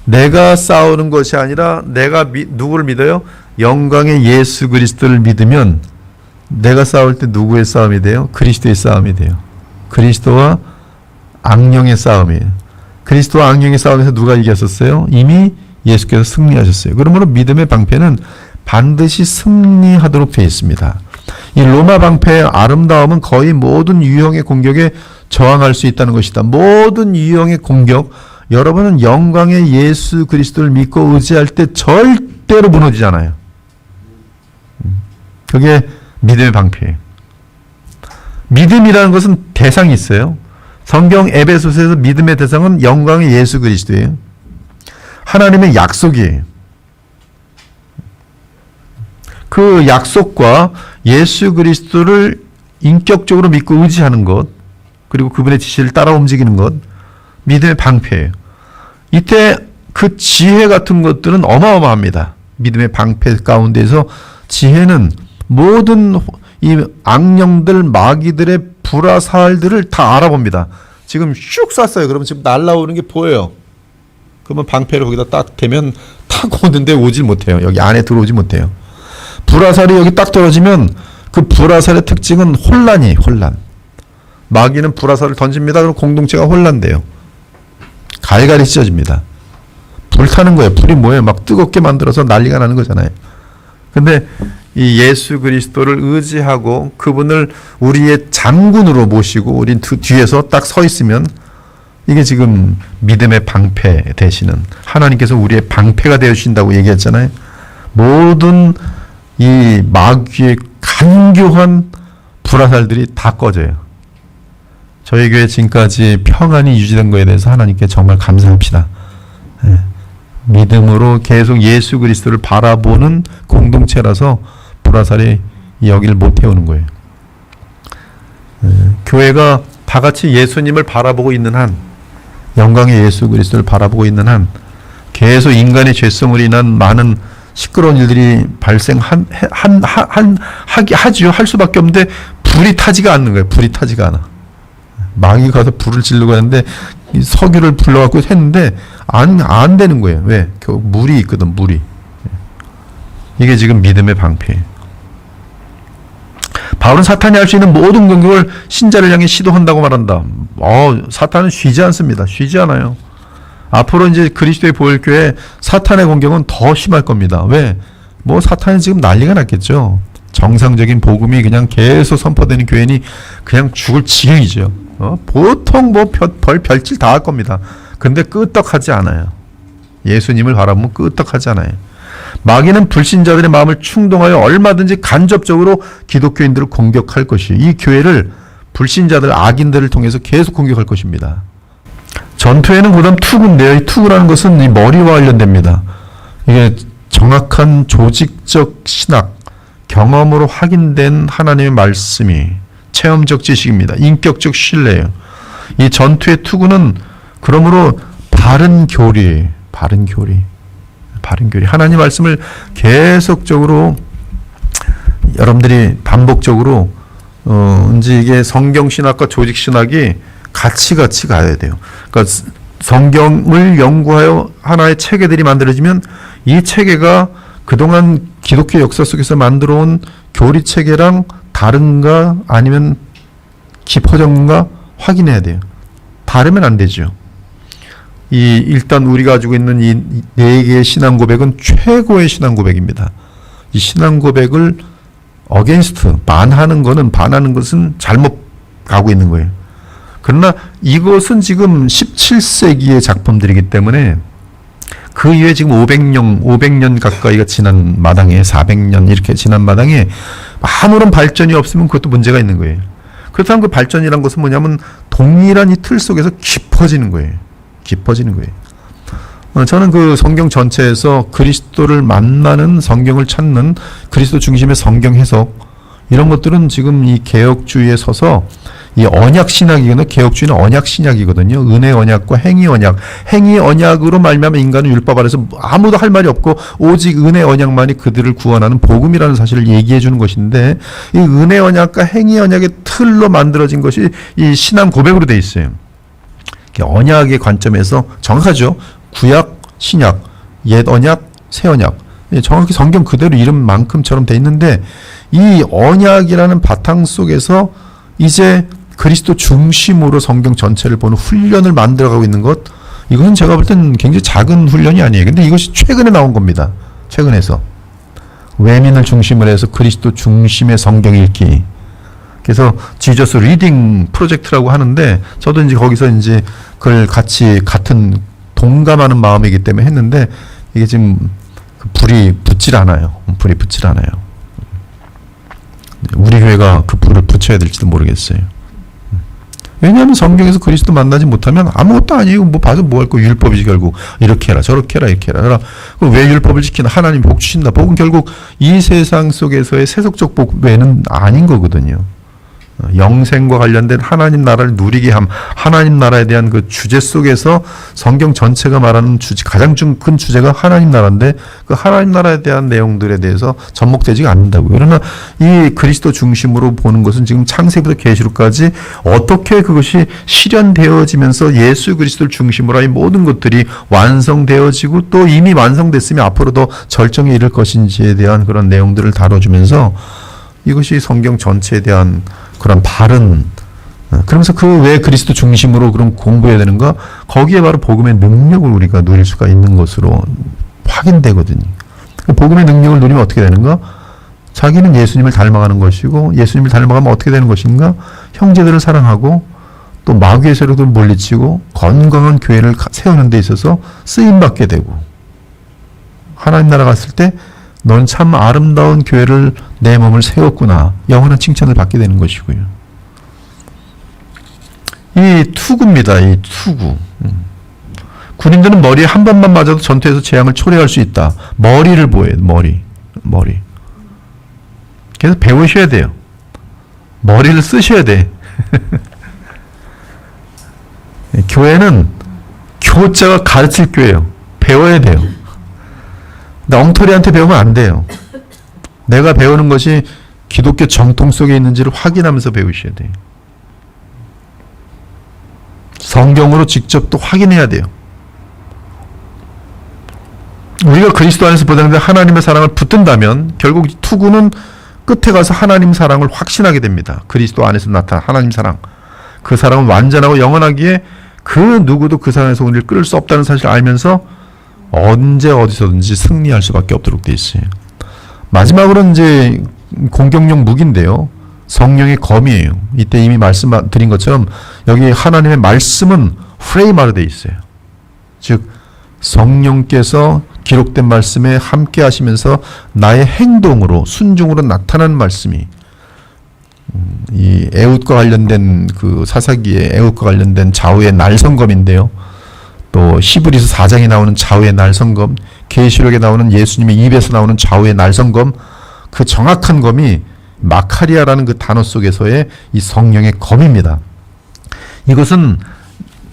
Speaker 1: 내가 싸우는 것이 아니라 내가 누구를 믿어요? 영광의 예수 그리스도를 믿으면 내가 싸울 때 누구의 싸움이 돼요? 그리스도의 싸움이 돼요. 그리스도와 악령의 싸움이에요. 그리스도와 악령의 싸움에서 누가 이겼었어요? 이미 예수께서 승리하셨어요. 그러므로 믿음의 방패는 반드시 승리하도록 되어 있습니다. 이 로마 방패의 아름다움은 거의 모든 유형의 공격에 저항할 수 있다는 것이다. 모든 유형의 공격, 여러분은 영광의 예수 그리스도를 믿고 의지할 때 절대로 무너지지 않아요. 그게 믿음의 방패예요. 믿음이라는 것은 대상이 있어요. 성경 에베소서에서 믿음의 대상은 영광의 예수 그리스도예요. 하나님의 약속이에요. 그 약속과 예수 그리스도를 인격적으로 믿고 의지하는 것, 그리고 그분의 지시를 따라 움직이는 것, 믿음의 방패예요. 이때 그 지혜 같은 것들은 어마어마합니다. 믿음의 방패 가운데서 지혜는 모든 이 악령들, 마귀들의 불화살들을 다 알아봅니다. 지금 슉 쐈어요. 그러면 지금 날아오는 게 보여요. 그러면 방패를 거기다 딱 대면 탁 오는데 오질 못해요. 여기 안에 들어오지 못해요. 불화살이 여기 딱 떨어지면 그 불화살의 특징은 혼란. 마귀는 불화살을 던집니다. 그럼 공동체가 혼란돼요. 갈갈이 찢어집니다. 불타는 거예요. 불이 뭐예요? 막 뜨겁게 만들어서 난리가 나는 거잖아요. 근데 이 예수 그리스도를 의지하고 그분을 우리의 장군으로 모시고 우린 뒤에서 딱 서 있으면 이게 지금 믿음의 방패 되시는 하나님께서 우리의 방패가 되어 주신다고 얘기했잖아요. 모든 이 마귀의 간교한 불화살들이 다 꺼져요. 저희 교회 지금까지 평안이 유지된 거에 대해서 하나님께 정말 감사합시다. 믿음으로 계속 예수 그리스도를 바라보는 공동체라서 불화살이 여기를 못 태우는 거예요. 교회가 다 같이 예수님을 바라보고 있는 한, 영광의 예수 그리스도를 바라보고 있는 한, 계속 인간의 죄성으로 인한 많은 시끄러운 일들이 발생하죠. 할 수밖에 없는데 불이 타지가 않는 거예요. 불이 타지가 않아. 마귀가 가서 불을 지르고 하는데 석유를 불러갖고 했는데 안 되는 거예요. 왜? 물이 있거든. 물이. 이게 지금 믿음의 방패예요. 바울은 사탄이 할 수 있는 모든 공격을 신자를 향해 시도한다고 말한다. 사탄은 쉬지 않습니다. 쉬지 않아요. 앞으로 이제 그리스도의 보혈교회 사탄의 공격은 더 심할 겁니다. 왜? 사탄이 지금 난리가 났겠죠. 정상적인 복음이 그냥 계속 선포되는 교회니 그냥 죽을 지경이죠. 보통 별짓 다 할 겁니다. 근데 끄떡하지 않아요. 예수님을 바라보면 끄떡하지 않아요. 마귀는 불신자들의 마음을 충동하여 얼마든지 간접적으로 기독교인들을 공격할 것이에요. 이 교회를 불신자들, 악인들을 통해서 계속 공격할 것입니다. 전투에는 그다음 투구인데요. 이 투구라는 것은 이 머리와 관련됩니다. 이게 정확한 조직적 신학, 경험으로 확인된 하나님의 말씀이 체험적 지식입니다. 인격적 신뢰예요. 이 전투의 투구는 그러므로 바른 교리. 하나님 말씀을 계속적으로 여러분들이 반복적으로 이제 이게 성경 신학과 조직 신학이 같이 가야 돼요. 그러니까 성경을 연구하여 하나의 체계들이 만들어지면 이 체계가 그동안 기독교 역사 속에서 만들어온 교리 체계랑 다른가 아니면 깊어졌는가 확인해야 돼요. 다르면 안 되죠. 일단 우리가 가지고 있는 이 네 개의 신앙 고백은 최고의 신앙 고백입니다. 이 신앙 고백을 반하는 것은 잘못 가고 있는 거예요. 그러나 이것은 지금 17세기의 작품들이기 때문에 그 이후에 지금 500년 가까이가 지난 마당에 400년 이렇게 지난 마당에 아무런 발전이 없으면 그것도 문제가 있는 거예요. 그렇다면 그 발전이란 것은 뭐냐면 동일한 이 틀 속에서 깊어지는 거예요. 저는 그 성경 전체에서 그리스도를 만나는 성경을 찾는 그리스도 중심의 성경 해석 이런 것들은 지금 이 개혁주의에 서서 이 언약 신학이거든요. 개혁주의는 언약 신약이거든요. 은혜 언약과 행위 언약. 행위 언약으로 말미암아 인간은 율법 아래서 아무도 할 말이 없고 오직 은혜 언약만이 그들을 구원하는 복음이라는 사실을 얘기해 주는 것인데 이 은혜 언약과 행위 언약의 틀로 만들어진 것이 이 신앙 고백으로 돼 있어요. 언약의 관점에서 정확하죠. 구약, 신약, 옛 언약, 새 언약. 정확히 성경 그대로 이름만큼처럼 돼 있는데 이 언약이라는 바탕 속에서 이제 그리스도 중심으로 성경 전체를 보는 훈련을 만들어가고 있는 것, 이것은 제가 볼 때는 굉장히 작은 훈련이 아니에요. 근데 이것이 최근에 나온 겁니다. 최근에서. 외민을 중심으로 해서 그리스도 중심의 성경 읽기. 그래서 지저스 리딩 프로젝트라고 하는데 저도 이제 거기서 이제 그걸 같은 동감하는 마음이기 때문에 했는데 이게 지금 그 불이 붙질 않아요. 불이 붙질 않아요. 우리 교회가 그 불을 붙여야 될지도 모르겠어요. 왜냐하면 성경에서 그리스도 만나지 못하면 아무것도 아니에요. 뭐 봐서 뭐 할 거 율법이지 결국. 이렇게 해라 저렇게 해라 이렇게 해라. 그럼 왜 율법을 지키나? 하나님 복 주신다. 복은 결국 이 세상 속에서의 세속적 복 외에는 아닌 거거든요. 영생과 관련된 하나님 나라를 누리게 함, 하나님 나라에 대한 그 주제 속에서 성경 전체가 말하는 가장 큰 주제가 하나님 나라인데 그 하나님 나라에 대한 내용들에 대해서 접목되지가 않는다고요. 그러나 이 그리스도 중심으로 보는 것은 지금 창세부터 계시록까지 어떻게 그것이 실현되어지면서 예수 그리스도를 중심으로 이 모든 것들이 완성되어지고 또 이미 완성됐으면 앞으로 더 절정에 이를 것인지에 대한 그런 내용들을 다뤄주면서 이것이 성경 전체에 대한 그런 바른, 그러면서 그 왜 그리스도 중심으로 그럼 공부해야 되는가? 거기에 바로 복음의 능력을 우리가 누릴 수가 있는 것으로 확인되거든요. 복음의 능력을 누리면 어떻게 되는가? 자기는 예수님을 닮아가는 것이고 예수님을 닮아가면 어떻게 되는 것인가? 형제들을 사랑하고 또 마귀의 세력들을 물리치고 건강한 교회를 세우는 데 있어서 쓰임받게 되고 하나님 나라 갔을 때 넌 참 아름다운 교회를 내 몸을 세웠구나. 영원한 칭찬을 받게 되는 것이고요. 이 투구입니다. 이 투구. 군인들은 머리에 한 번만 맞아도 전투에서 재앙을 초래할 수 있다. 머리를 보여요. 머리. 그래서 배우셔야 돼요. 머리를 쓰셔야 돼. 교회는 교자가 가르칠 교회예요. 배워야 돼요. 엉터리한테 배우면 안 돼요. 내가 배우는 것이 기독교 정통 속에 있는지를 확인하면서 배우셔야 돼요. 성경으로 직접 또 확인해야 돼요. 우리가 그리스도 안에서 보장된 하나님의 사랑을 붙든다면 결국 투구는 끝에 가서 하나님 사랑을 확신하게 됩니다. 그리스도 안에서 나타난 하나님 사랑. 그 사랑은 완전하고 영원하기에 그 누구도 그 사랑에서 우리를 끌을 수 없다는 사실을 알면서 언제 어디서든지 승리할 수밖에 없도록 돼 있어요. 마지막으로는 이제 공격용 무기인데요. 성령의 검이에요. 이때 이미 말씀드린 것처럼 여기 하나님의 말씀은 프레이마로 돼 있어요. 즉 성령께서 기록된 말씀에 함께 하시면서 나의 행동으로 순종으로 나타나는 말씀이 이 에훗과 관련된 그 사사기의 에훗과 관련된 좌우의 날성검인데요. 또 히브리서 4장에 나오는 좌우의 날성검, 계시록에 나오는 예수님의 입에서 나오는 좌우의 날성검, 그 정확한 검이 마카리아라는 그 단어 속에서의 이 성령의 검입니다. 이것은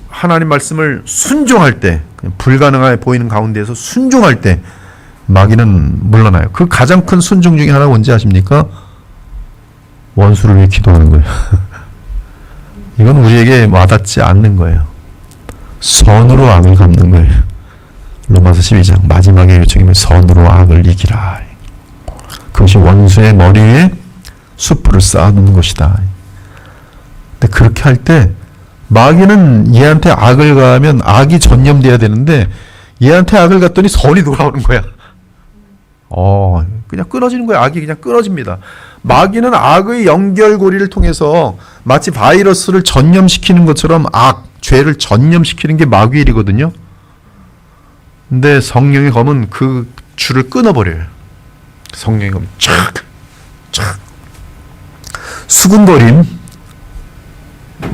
Speaker 1: 하나님 말씀을 순종할 때, 불가능해 보이는 가운데에서 순종할 때 마귀는 물러나요. 그 가장 큰 순종 중에 하나가 뭔지 아십니까? 원수를 위해 기도하는 거예요. 이건 우리에게 와닿지 않는 거예요. 선으로 악을 갚는 거예요. 로마서 12장 마지막에 요청이면 선으로 악을 이기라. 그것이 원수의 머리 위에 숯불을 쌓아놓는 것이다. 근데 그렇게 할 때 마귀는 얘한테 악을 가하면 악이 전념돼야 되는데 얘한테 악을 갔더니 선이 돌아오는 거야. 그냥 끊어지는 거야. 악이 그냥 끊어집니다. 마귀는 악의 연결고리를 통해서 마치 바이러스를 전염시키는 것처럼 죄를 전염시키는 게 마귀의 일이거든요. 근데 성령의 검은 그 줄을 끊어버려요. 성령의 검이 촥. 수군거림.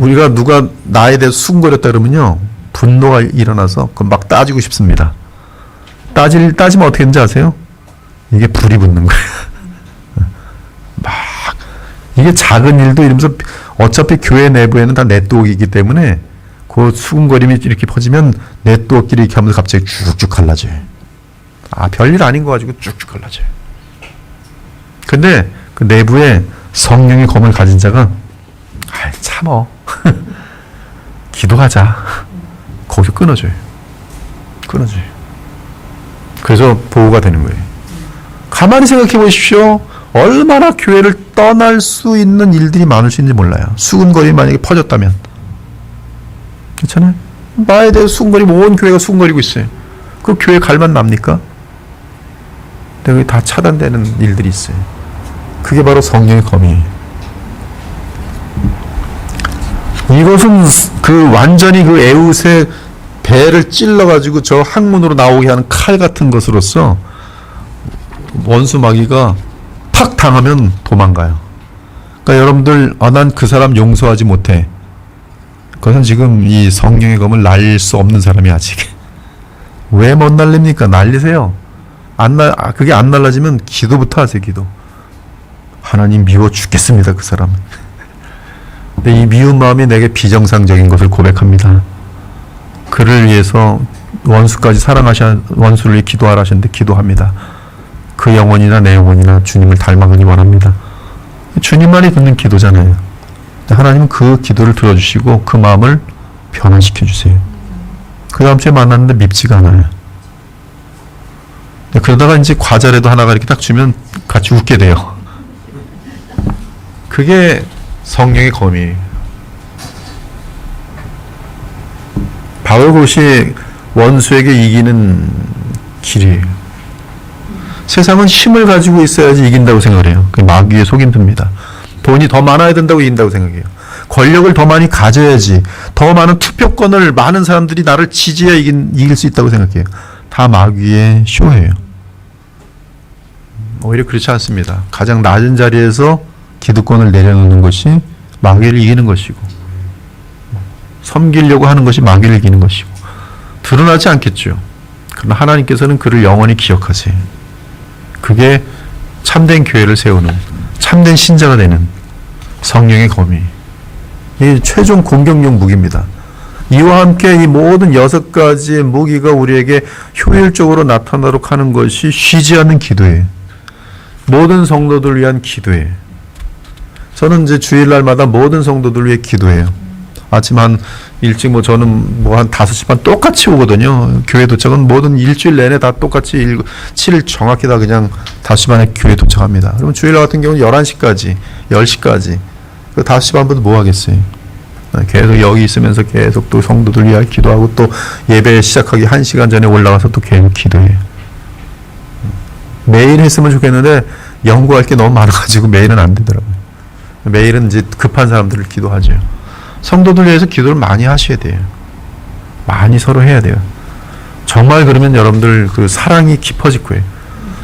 Speaker 1: 우리가 누가 나에 대해서 수군거렸다 그러면요. 분노가 일어나서 막 따지고 싶습니다. 따지면 어떻게 되는지 아세요? 이게 불이 붙는 거예요. 막 이게 작은 일도 이러면서 어차피 교회 내부에는 다 네트워크이기 때문에 그 수군거림이 이렇게 퍼지면 네트워크끼리 이렇게 하면서 갑자기 쭉쭉 갈라져요. 별일 아닌 거 가지고 쭉쭉 갈라져요. 근데 그 내부에 성령의 검을 가진 자가 참어. 기도하자. 거기서 끊어져요. 그래서 보호가 되는 거예요. 가만히 생각해 보십시오. 얼마나 교회를 떠날 수 있는 일들이 많을 수 있는지 몰라요. 수군거림이 만약에 퍼졌다면. 그렇잖아요. 나에 대해서 수군거리고 온 교회가 수군거리고 있어요. 그 교회 갈만 납니까? 근데 다 차단되는 일들이 있어요. 그게 바로 성령의 검이에요. 이것은 그 완전히 그 에훗의 배를 찔러가지고 저 항문으로 나오게 하는 칼 같은 것으로서 원수 마귀가 탁 당하면 도망가요. 그러니까 여러분들, 난 그 사람 용서하지 못해. 그것은 지금 이 성령의 검을 날릴 수 없는 사람이 아직. 왜 못 날립니까? 날리세요. 그게 안 날라지면 기도부터 하세요, 기도. 하나님 미워 죽겠습니다, 그 사람은. 근데 이 미운 마음이 내게 비정상적인 것을 고백합니다. 그를 위해서 원수까지 원수를 위해 기도하라 하셨는데 기도합니다. 그 영혼이나 내 영혼이나 주님을 닮아가기 원합니다. 주님만이 듣는 기도잖아요. 하나님은 그 기도를 들어주시고 그 마음을 변화시켜 주세요. 그 다음 주에 만났는데 밉지가 않아요. 그러다가 이제 과자라도 하나가 이렇게 딱 주면 같이 웃게 돼요. 그게 성령의 검이에요. 바로 그것이 원수에게 이기는 길이에요. 세상은 힘을 가지고 있어야지 이긴다고 생각을 해요. 그 마귀의 속임수입니다. 돈이 더 많아야 된다고 이긴다고 생각해요. 권력을 더 많이 가져야지, 더 많은 투표권을 많은 사람들이 나를 지지해야 이길 수 있다고 생각해요. 다 마귀의 쇼예요. 오히려 그렇지 않습니다. 가장 낮은 자리에서 기득권을 내려놓는 것이 마귀를 이기는 것이고, 섬기려고 하는 것이 마귀를 이기는 것이고, 드러나지 않겠죠. 그러나 하나님께서는 그를 영원히 기억하세요. 그게 참된 교회를 세우는, 참된 신자가 되는 성령의 검이, 이 최종 공격용 무기입니다. 이와 함께 이 모든 6가지의 무기가 우리에게 효율적으로 나타나도록 하는 것이 쉬지 않는 기도예요. 모든 성도들 위한 기도예요. 저는 이제 주일날마다 모든 성도들 위해 기도해요. 아침 한 일찍 저는 한 5시 반 똑같이 오거든요. 교회 도착은 모든 일주일 내내 다 똑같이 7일 정확히 다 그냥 5시 반에 교회 도착합니다. 그러면 주일날 같은 경우는 11시까지, 10시까지. 그 5시 반부터 뭐 하겠어요? 계속 여기 있으면서 계속 또 성도들 위해 기도하고, 또 예배 시작하기 1시간 전에 올라가서 또 계속 기도해요. 매일 했으면 좋겠는데 연구할 게 너무 많아가지고 매일은 안 되더라고요. 매일은 이제 급한 사람들을 기도하죠. 성도들 위해서 기도를 많이 하셔야 돼요. 많이 서로 해야 돼요. 정말 그러면 여러분들 그 사랑이 깊어질 거예요.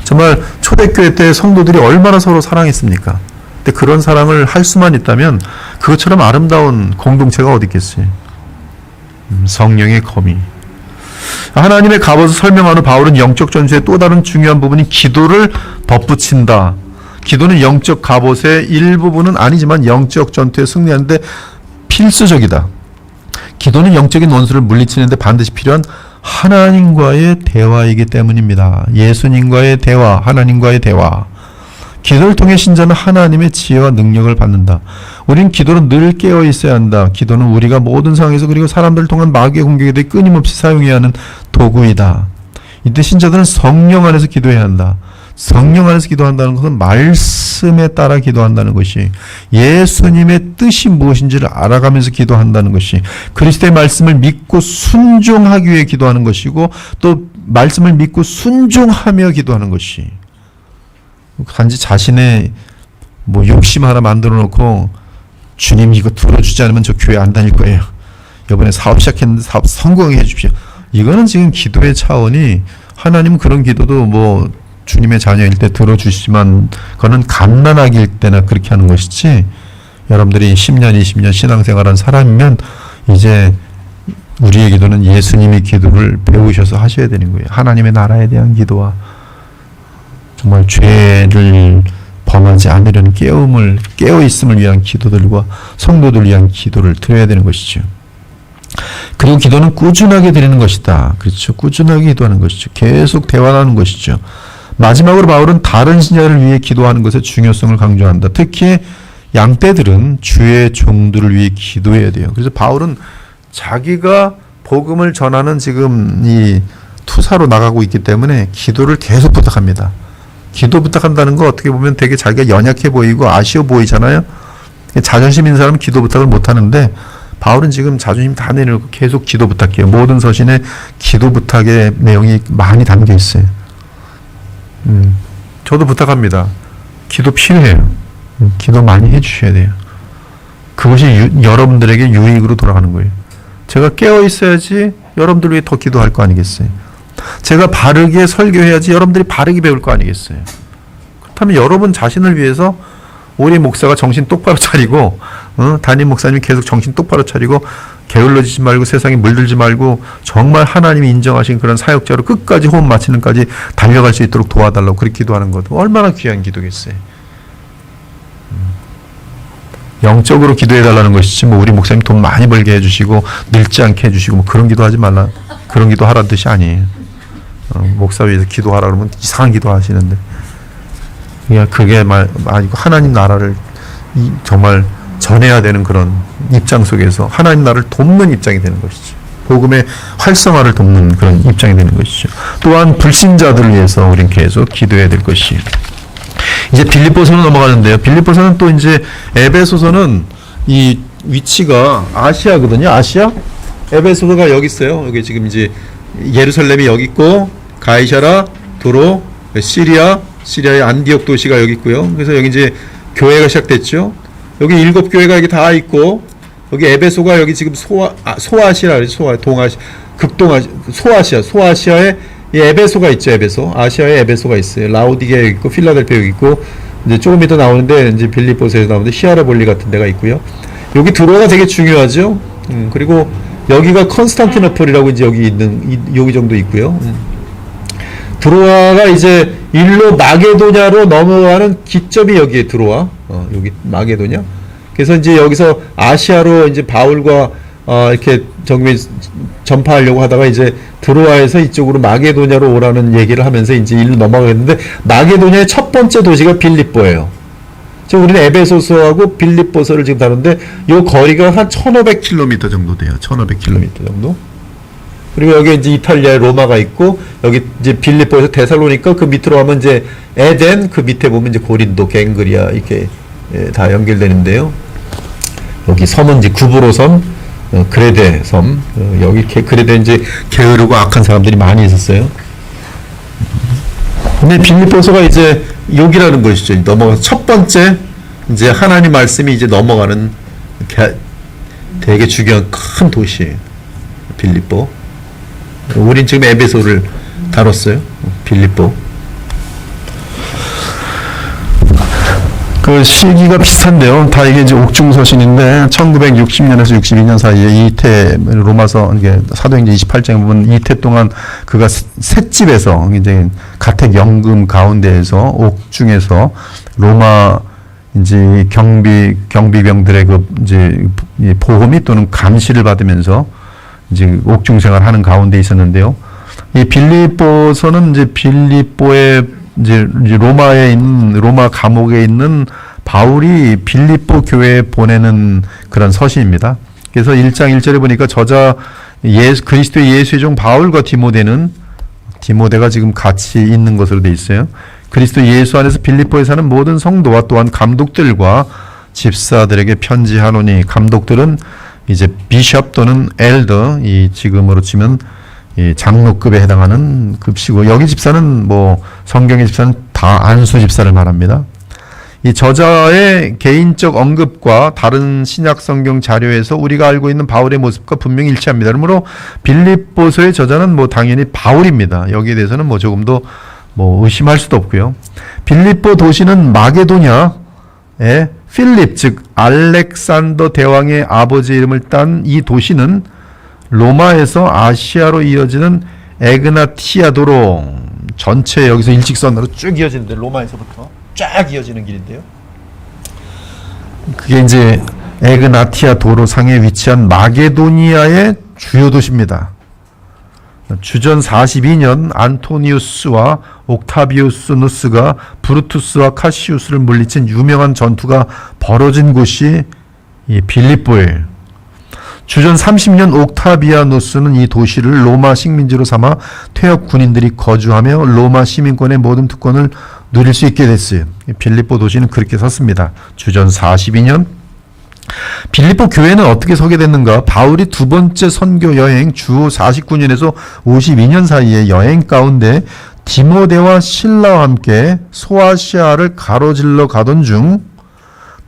Speaker 1: 정말 초대교회 때 성도들이 얼마나 서로 사랑했습니까? 근데 그런 사랑을 할 수만 있다면 그것처럼 아름다운 공동체가 어디 있겠어요? 성령의 검이. 하나님의 갑옷을 설명하는 바울은 영적 전투의 또 다른 중요한 부분인 기도를 덧붙인다. 기도는 영적 갑옷의 일부분은 아니지만 영적 전투에 승리하는데 필수적이다. 기도는 영적인 원수를 물리치는데 반드시 필요한 하나님과의 대화이기 때문입니다. 예수님과의 대화, 하나님과의 대화. 기도를 통해 신자는 하나님의 지혜와 능력을 받는다. 우린 기도는 늘 깨어 있어야 한다. 기도는 우리가 모든 상황에서, 그리고 사람들을 통한 마귀의 공격에 대해 끊임없이 사용해야 하는 도구이다. 이때 신자들은 성령 안에서 기도해야 한다. 성령 안에서 기도한다는 것은 말씀에 따라 기도한다는 것이, 예수님의 뜻이 무엇인지를 알아가면서 기도한다는 것이, 그리스도의 말씀을 믿고 순종하기 위해 기도하는 것이고, 또 말씀을 믿고 순종하며 기도하는 것이, 단지 자신의 욕심 하나 만들어 놓고 주님 이거 들어주지 않으면 저 교회 안 다닐 거예요. 이번에 사업 시작했는데 사업 성공하게 해주십시오. 이거는 지금 기도의 차원이, 하나님은 그런 기도도 주님의 자녀일 때 들어주시지만 그거는 갓난아기일 때나 그렇게 하는 것이지, 여러분들이 10년, 20년 신앙생활한 사람이면 이제 우리의 기도는 예수님의 기도를 배우셔서 하셔야 되는 거예요. 하나님의 나라에 대한 기도와 정말 죄를 범하지 않으려는 깨어있음을 위한 기도들과 성도들을 위한 기도를 드려야 되는 것이죠. 그리고 기도는 꾸준하게 드리는 것이다. 그렇죠. 꾸준하게 기도하는 것이죠. 계속 대화하는 것이죠. 마지막으로 바울은 다른 신자를 위해 기도하는 것의 중요성을 강조한다. 특히 양떼들은 주의 종들을 위해 기도해야 돼요. 그래서 바울은 자기가 복음을 전하는 지금 이 투사로 나가고 있기 때문에 기도를 계속 부탁합니다. 기도 부탁한다는 거 어떻게 보면 되게 자기가 연약해 보이고 아쉬워 보이잖아요. 자존심 있는 사람은 기도 부탁을 못 하는데, 바울은 지금 자존심 다 내려놓고 계속 기도 부탁해요. 모든 서신에 기도 부탁의 내용이 많이 담겨 있어요. 저도 부탁합니다. 기도 필요해요. 기도 많이 해주셔야 돼요. 그것이 여러분들에게 유익으로 돌아가는 거예요. 제가 깨어 있어야지 여러분들 위해 더 기도할 거 아니겠어요? 제가 바르게 설교해야지 여러분들이 바르게 배울 거 아니겠어요? 그렇다면 여러분 자신을 위해서 우리 목사가 정신 똑바로 차리고 담임 목사님이 계속 정신 똑바로 차리고 게을러지지 말고 세상에 물들지 말고 정말 하나님이 인정하신 그런 사역자로 끝까지 호흡 마치는까지 달려갈 수 있도록 도와달라고 그렇게 기도하는 것도 얼마나 귀한 기도겠어요. 영적으로 기도해달라는 것이지 뭐 우리 목사님 돈 많이 벌게 해주시고 늙지 않게 해주시고 뭐 그런 기도하지 말라, 그런 기도하라는 뜻이 아니에요. 목사 위해서 기도하라 그러면 이상한 기도 하시는데 그게 아니고 하나님 나라를 정말 전해야 되는 그런 입장 속에서 하나님 나라를 돕는 입장이 되는 것이죠. 복음의 활성화를 돕는 그런 입장이 되는 것이죠. 또한 불신자들을 위해서 우리는 계속 기도해야 될 것이. 이제 빌립보서로 넘어가는데요. 빌립보서는 또 이제 에베소서는 이 위치가 아시아거든요. 아시아? 에베소서가 여기 있어요. 여기 지금 이제 예루살렘이 여기 있고 가이사라, 도로, 시리아의 안디옥 도시가 여기 있고요. 그래서 여기 이제 교회가 시작됐죠. 여기 7 교회가 여기 다 있고 여기 에베소가 여기 지금 소아시아, 동아시, 소아시아에 이 에베소가 있죠. 아시아에 에베소가 있어요. 라오디게에 있고 필라델피아에 있고 이제 조금 이따 나오는데 이제 빌립보서에서 나오는데 히아라볼리 같은 데가 있고요. 여기 드로아가 되게 중요하죠. 그리고 여기가 컨스탄티노플이라고 이제 여기 정도 있고요. 드로아가 이제 일로 마게도냐로 넘어가는 기점이 여기에 드로아. 여기 마게도냐. 그래서 이제 여기서 아시아로 이제 바울과 이렇게 전파하려고 하다가 이제 드로아에서 이쪽으로 마게도냐로 오라는 얘기를 하면서 이제 일로 넘어가겠는데 마게도냐의 첫 번째 도시가 빌립보예요. 지금 우리는 에베소서하고 빌립보서를 지금 다루는데 요 거리가 한 1500km 정도 돼요. 1500km 정도. 그리고 여기 이제 이탈리아의 로마가 있고 여기 이제 빌립보에서 데살로니가 그 밑으로 가면 이제 에덴 그 밑에 보면 이제 고린도, 갱그리아 이렇게 다 연결되는데요. 여기 섬은 이제 구브로 섬, 그레데 섬, 여기 그레데 이제 게으르고 악한 사람들이 많이 있었어요. 근데 빌립보서가 이제 여기라는 것이죠. 넘어가서 첫 번째 이제 하나님 말씀이 이제 넘어가는 되게 중요한 큰 도시예요. 빌립보. 우린 지금 에베소를 다뤘어요. 빌립보. 그 시기가 비슷한데요. 다 이게 이제 옥중서신인데 1960년에서 62년 사이에 이태 로마서 이게 사도행전 28장에 보면 이태 동안 그가 셋집에서 이제 가택 연금 가운데에서 옥중에서 로마 이제 경비병들의 그 이제 보호미 또는 감시를 받으면서 이제 옥중 생활하는 가운데 있었는데요. 이 빌립보서는 이제 빌립보의 이제 로마에 있는 로마 감옥에 있는 바울이 빌립보 교회에 보내는 그런 서신입니다. 그래서 1장 1절에 보니까 저자 그리스도의 예수의 종 바울과 디모데가 지금 같이 있는 것으로 돼 있어요. 그리스도 예수 안에서 빌립보에 사는 모든 성도와 또한 감독들과 집사들에게 편지하노니, 감독들은 이제 비숍 또는 엘더, 이 지금으로 치면 이 장로급에 해당하는 급시고, 여기 집사는 뭐 성경의 집사는 다 안수 집사를 말합니다. 이 저자의 개인적 언급과 다른 신약 성경 자료에서 우리가 알고 있는 바울의 모습과 분명히 일치합니다. 그러므로 빌립보서의 저자는 뭐 당연히 바울입니다. 여기에 대해서는 뭐 조금도 뭐 의심할 수도 없고요. 빌립보 도시는 마게도냐의 필립, 즉 알렉산더 대왕의 아버지 이름을 딴 이 도시는 로마에서 아시아로 이어지는 에그나티아 도로 전체, 여기서 일직선으로 쭉 이어지는데, 로마에서부터 쫙 이어지는 길인데요. 그게 이제 에그나티아 도로상에 위치한 마게도니아의 주요 도시입니다. 주전 42년 안토니우스와 옥타비우스누스가 브루투스와 카시우스를 물리친 유명한 전투가 벌어진 곳이 이 빌립보예요. 주전 30년 옥타비아누스는 이 도시를 로마 식민지로 삼아 퇴역 군인들이 거주하며 로마 시민권의 모든 특권을 누릴 수 있게 됐어요. 빌립보 도시는 그렇게 섰습니다. 주전 42년. 빌립보 교회는 어떻게 서게 됐는가? 바울이 두 번째 선교 여행 주 49년에서 52년 사이의 여행 가운데 디모데와 실라와 함께 소아시아를 가로질러 가던 중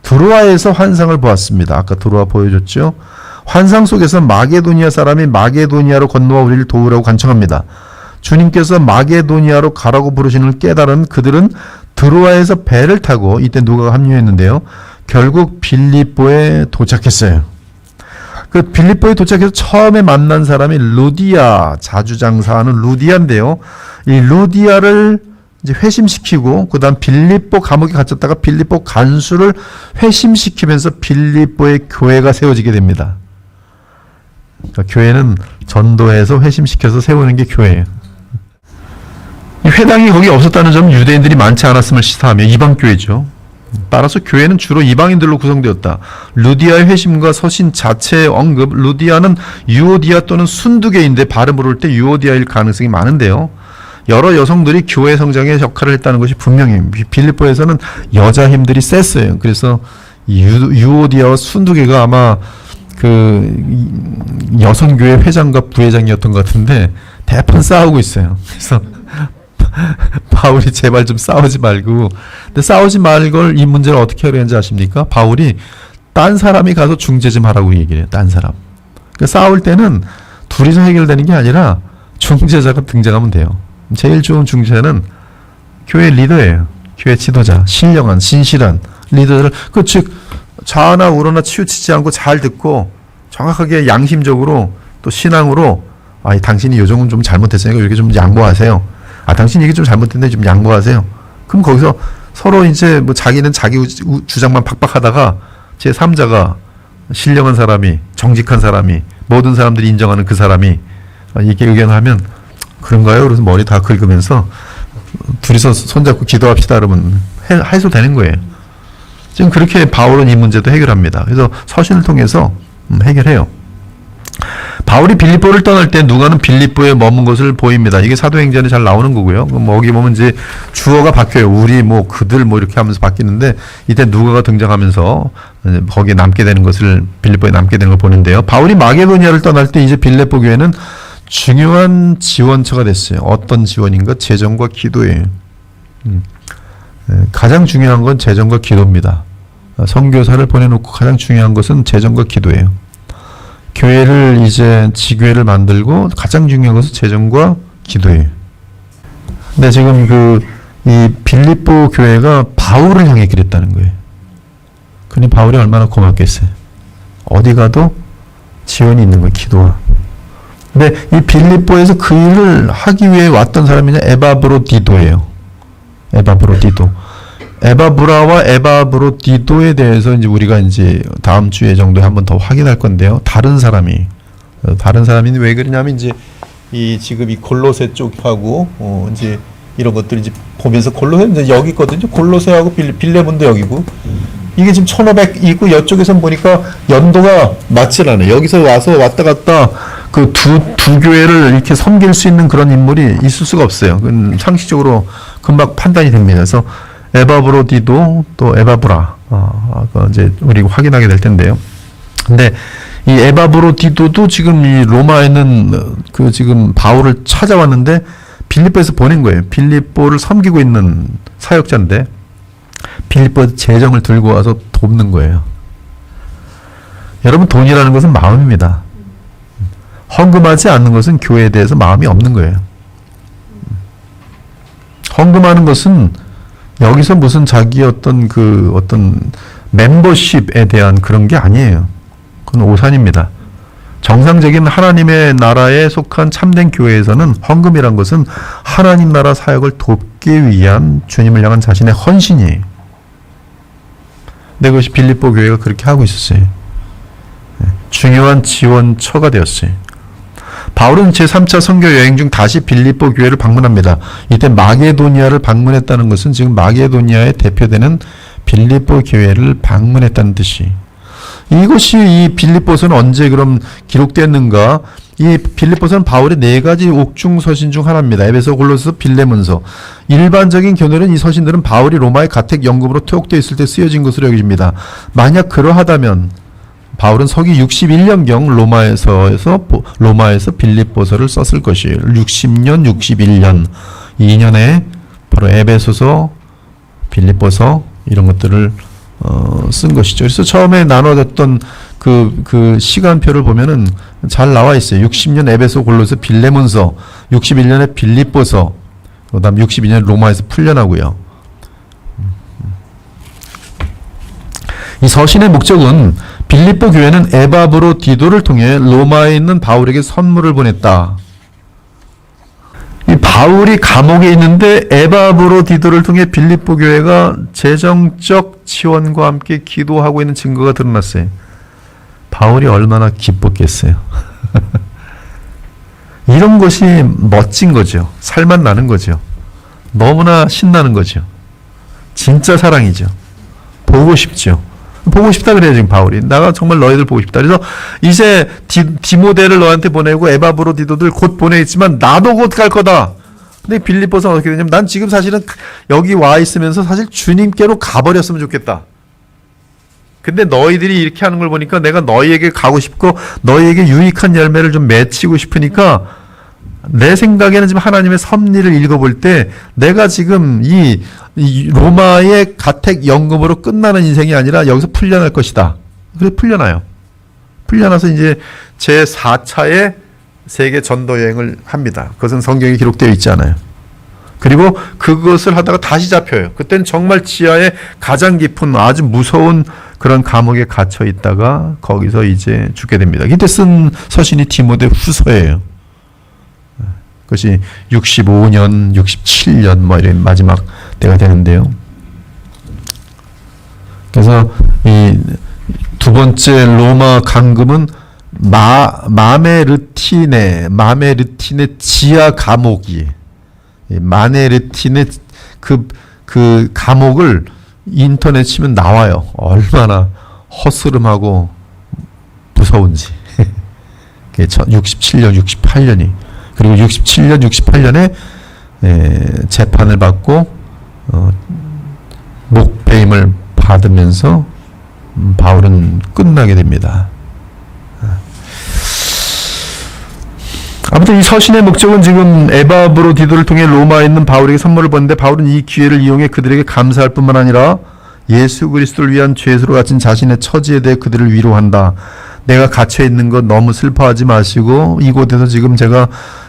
Speaker 1: 드로아에서 환상을 보았습니다. 아까 드로아 보여줬죠? 환상 속에서 마게도니아 사람이 마게도니아로 건너와 우리를 도우라고 간청합니다. 주님께서 마게도니아로 가라고 부르시는 깨달은 그들은 드로아에서 배를 타고 이때 누가가 합류했는데요. 결국 빌립보에 도착했어요. 그 빌립보에 도착해서 처음에 만난 사람이 루디아, 자주장사하는 루디아인데요. 이 루디아를 이제 회심시키고 그다음 빌립보 감옥에 갇혔다가 빌립보 간수를 회심시키면서 빌립보의 교회가 세워지게 됩니다. 그러니까 교회는 전도해서 회심시켜서 세우는 게 교회예요. 이 회당이 거기 없었다는 점은 유대인들이 많지 않았음을 시사하며 이방 교회죠. 따라서 교회는 주로 이방인들로 구성되었다. 루디아의 회심과 서신 자체의 언급, 루디아는 유오디아 또는 순두개인데 발음 부를 때 유오디아일 가능성이 많은데요. 여러 여성들이 교회 성장에 역할을 했다는 것이 분명해요. 빌립보에서는 여자 힘들이 셌어요. 그래서 유오디아와 순두개가 아마 그 여성교회 회장과 부회장이었던 것 같은데 대판 싸우고 있어요. 그래서 바울이 제발 좀 싸우지 말고, 근데 싸우지 말걸 이 문제를 어떻게 하려는지 아십니까? 바울이 딴 사람이 가서 중재 좀 하라고 얘기를 해요. 딴 사람. 그러니까 싸울 때는 둘이서 해결되는 게 아니라 중재자가 등장하면 돼요. 제일 좋은 중재는 교회 리더예요. 교회 지도자, 신령한 신실한 리더를 즉 좌나 우로나 치우치지 않고 잘 듣고 정확하게 양심적으로 또 신앙으로 당신이 요 정도는 좀 잘못했으니까 이렇게 좀 양보하세요. 당신 이게 좀 잘못됐는데 좀 양보하세요. 그럼 거기서 서로 이제 뭐 자기는 자기 주장만 팍팍하다가 제 3자가 신령한 사람이, 정직한 사람이, 모든 사람들이 인정하는 그 사람이 이렇게 의견하면 그런가요? 그래서 머리 다 긁으면서 둘이서 손잡고 기도합시다 그러면 해소되는 거예요. 지금 그렇게 바울은 이 문제도 해결합니다. 그래서 서신을 통해서 해결해요. 바울이 빌립보를 떠날 때 누가는 빌립보에 머문 것을 보입니다. 이게 사도행전에 잘 나오는 거고요. 여기 보면 이제 주어가 바뀌어요. 우리 뭐 그들 뭐 이렇게 하면서 바뀌는데 이때 누가가 등장하면서 거기에 남게 되는 것을 빌립보에 남게 되는 걸 보는데요. 바울이 마게도니아를 떠날 때 이제 빌립보 교회는 중요한 지원처가 됐어요. 어떤 지원인가? 재정과 기도예요. 가장 중요한 건 재정과 기도입니다. 선교사를 보내놓고 가장 중요한 것은 재정과 기도예요. 교회를 이제 지교회를 만들고 가장 중요한 것은 재정과 기도예요. 근데 지금 이 빌립보 교회가 바울을 향해 그랬다는 거예요. 그러니 바울이 얼마나 고맙겠어요. 어디 가도 지원이 있는 거예요. 기도와. 근데 이 빌립보에서 그 일을 하기 위해 왔던 사람이 에바브로디도예요. 에바브로디도. 에바브라와 에바브로디도에 대해서 이제 우리가 이제 다음 주에 정도에 한번 더 확인할 건데요. 다른 사람이 왜 그러냐면 이제 지금 이 골로새 쪽하고 이제 이런 것들 이제 보면서 골로새 이제 여기 있거든요. 골로새하고 빌레몬도 여기고 이게 지금 1500 있고 이쪽에서 보니까 연도가 맞질 않아요. 여기서 와서 왔다 갔다 그 두 교회를 이렇게 섬길 수 있는 그런 인물이 있을 수가 없어요. 그건 상식적으로 금방 판단이 됩니다. 그래서 에바브로디도 또 에바브라 이제 우리가 확인하게 될 텐데요. 근데 이 에바브로디도도 지금 이 로마에는 그 지금 바울을 찾아왔는데 빌립보에서 보낸 거예요. 빌립보를 섬기고 있는 사역자인데 빌립보 재정을 들고 와서 돕는 거예요. 여러분, 돈이라는 것은 마음입니다. 헌금하지 않는 것은 교회에 대해서 마음이 없는 거예요. 헌금하는 것은 여기서 무슨 자기 어떤 멤버십에 대한 그런 게 아니에요. 그건 오산입니다. 정상적인 하나님의 나라에 속한 참된 교회에서는 헌금이란 것은 하나님 나라 사역을 돕기 위한 주님을 향한 자신의 헌신이에요. 근데 그것이 빌립보 교회가 그렇게 하고 있었어요. 중요한 지원처가 되었어요. 바울은 제3차 선교 여행 중 다시 빌립보 교회를 방문합니다. 이때 마게도니아를 방문했다는 것은 지금 마게도니아에 대표되는 빌립보 교회를 방문했다는 뜻이. 이것이 이 빌립보서는 언제 그럼 기록됐는가? 이 빌립보서는 바울의 4가지 옥중 서신 중 하나입니다. 에베소, 골로새, 빌레몬서. 일반적인 견해는 이 서신들은 바울이 로마의 가택 연금으로 투옥되어 있을 때 쓰여진 것으로 여겨집니다. 만약 그러하다면 바울은 서기 61년경 로마에서 빌립보서를 썼을 것이에요. 60년, 61년 2년에 바로 에베소서, 빌립보서 이런 것들을 쓴 것이죠. 그래서 처음에 나눠졌던 그 시간표를 보면은 잘 나와 있어요. 60년 에베소, 골로새, 빌레몬서, 61년에 빌립보서, 그다음 62년 로마에서 풀려나고요. 이 서신의 목적은 빌립보 교회는 에바브로디도를 통해 로마에 있는 바울에게 선물을 보냈다. 이 바울이 감옥에 있는데 에바브로디도를 통해 빌립보 교회가 재정적 지원과 함께 기도하고 있는 증거가 드러났어요. 바울이 얼마나 기뻤겠어요. 이런 것이 멋진 거죠. 살맛 나는 거죠. 너무나 신나는 거죠. 진짜 사랑이죠. 보고 싶죠. 보고 싶다 그래요, 지금 바울이. 내가 정말 너희들 보고 싶다. 그래서 이제 디모데를 너한테 보내고 에바브로디도들 곧 보내겠지만 나도 곧 갈 거다. 근데 빌립보서는 어떻게 되냐면 난 지금 사실은 여기 와 있으면서 사실 주님께로 가버렸으면 좋겠다. 근데 너희들이 이렇게 하는 걸 보니까 내가 너희에게 가고 싶고 너희에게 유익한 열매를 좀 맺히고 싶으니까 내 생각에는 지금 하나님의 섭리를 읽어볼 때 내가 지금 이 로마의 가택 연금으로 끝나는 인생이 아니라 여기서 풀려날 것이다. 그래 풀려나요. 풀려나서 이제 제 4차의 세계 전도 여행을 합니다. 그것은 성경에 기록되어 있지 않아요. 그리고 그것을 하다가 다시 잡혀요. 그때는 정말 지하에 가장 깊은 아주 무서운 그런 감옥에 갇혀 있다가 거기서 이제 죽게 됩니다. 이때 쓴 서신이 디모데 후서예요. 그것이 65년, 67년 뭐 이런 마지막 때가 되는데요. 그래서 이 두 번째 로마 강금은 마메르티네 지하 감옥이 마네르틴의 그 감옥을 인터넷 치면 나와요. 얼마나 허스름하고 무서운지. 67년, 68년이. 그리고 67년, 68년에 재판을 받고 목배임을 받으면서 바울은 끝나게 됩니다. 아무튼 이 서신의 목적은 지금 에바브로디도를 통해 로마에 있는 바울에게 선물을 보냈는데 바울은 이 기회를 이용해 그들에게 감사할 뿐만 아니라 예수 그리스도를 위한 죄수로 갇힌 자신의 처지에 대해 그들을 위로한다. 내가 갇혀 있는 것 너무 슬퍼하지 마시고 이곳에서 지금 제가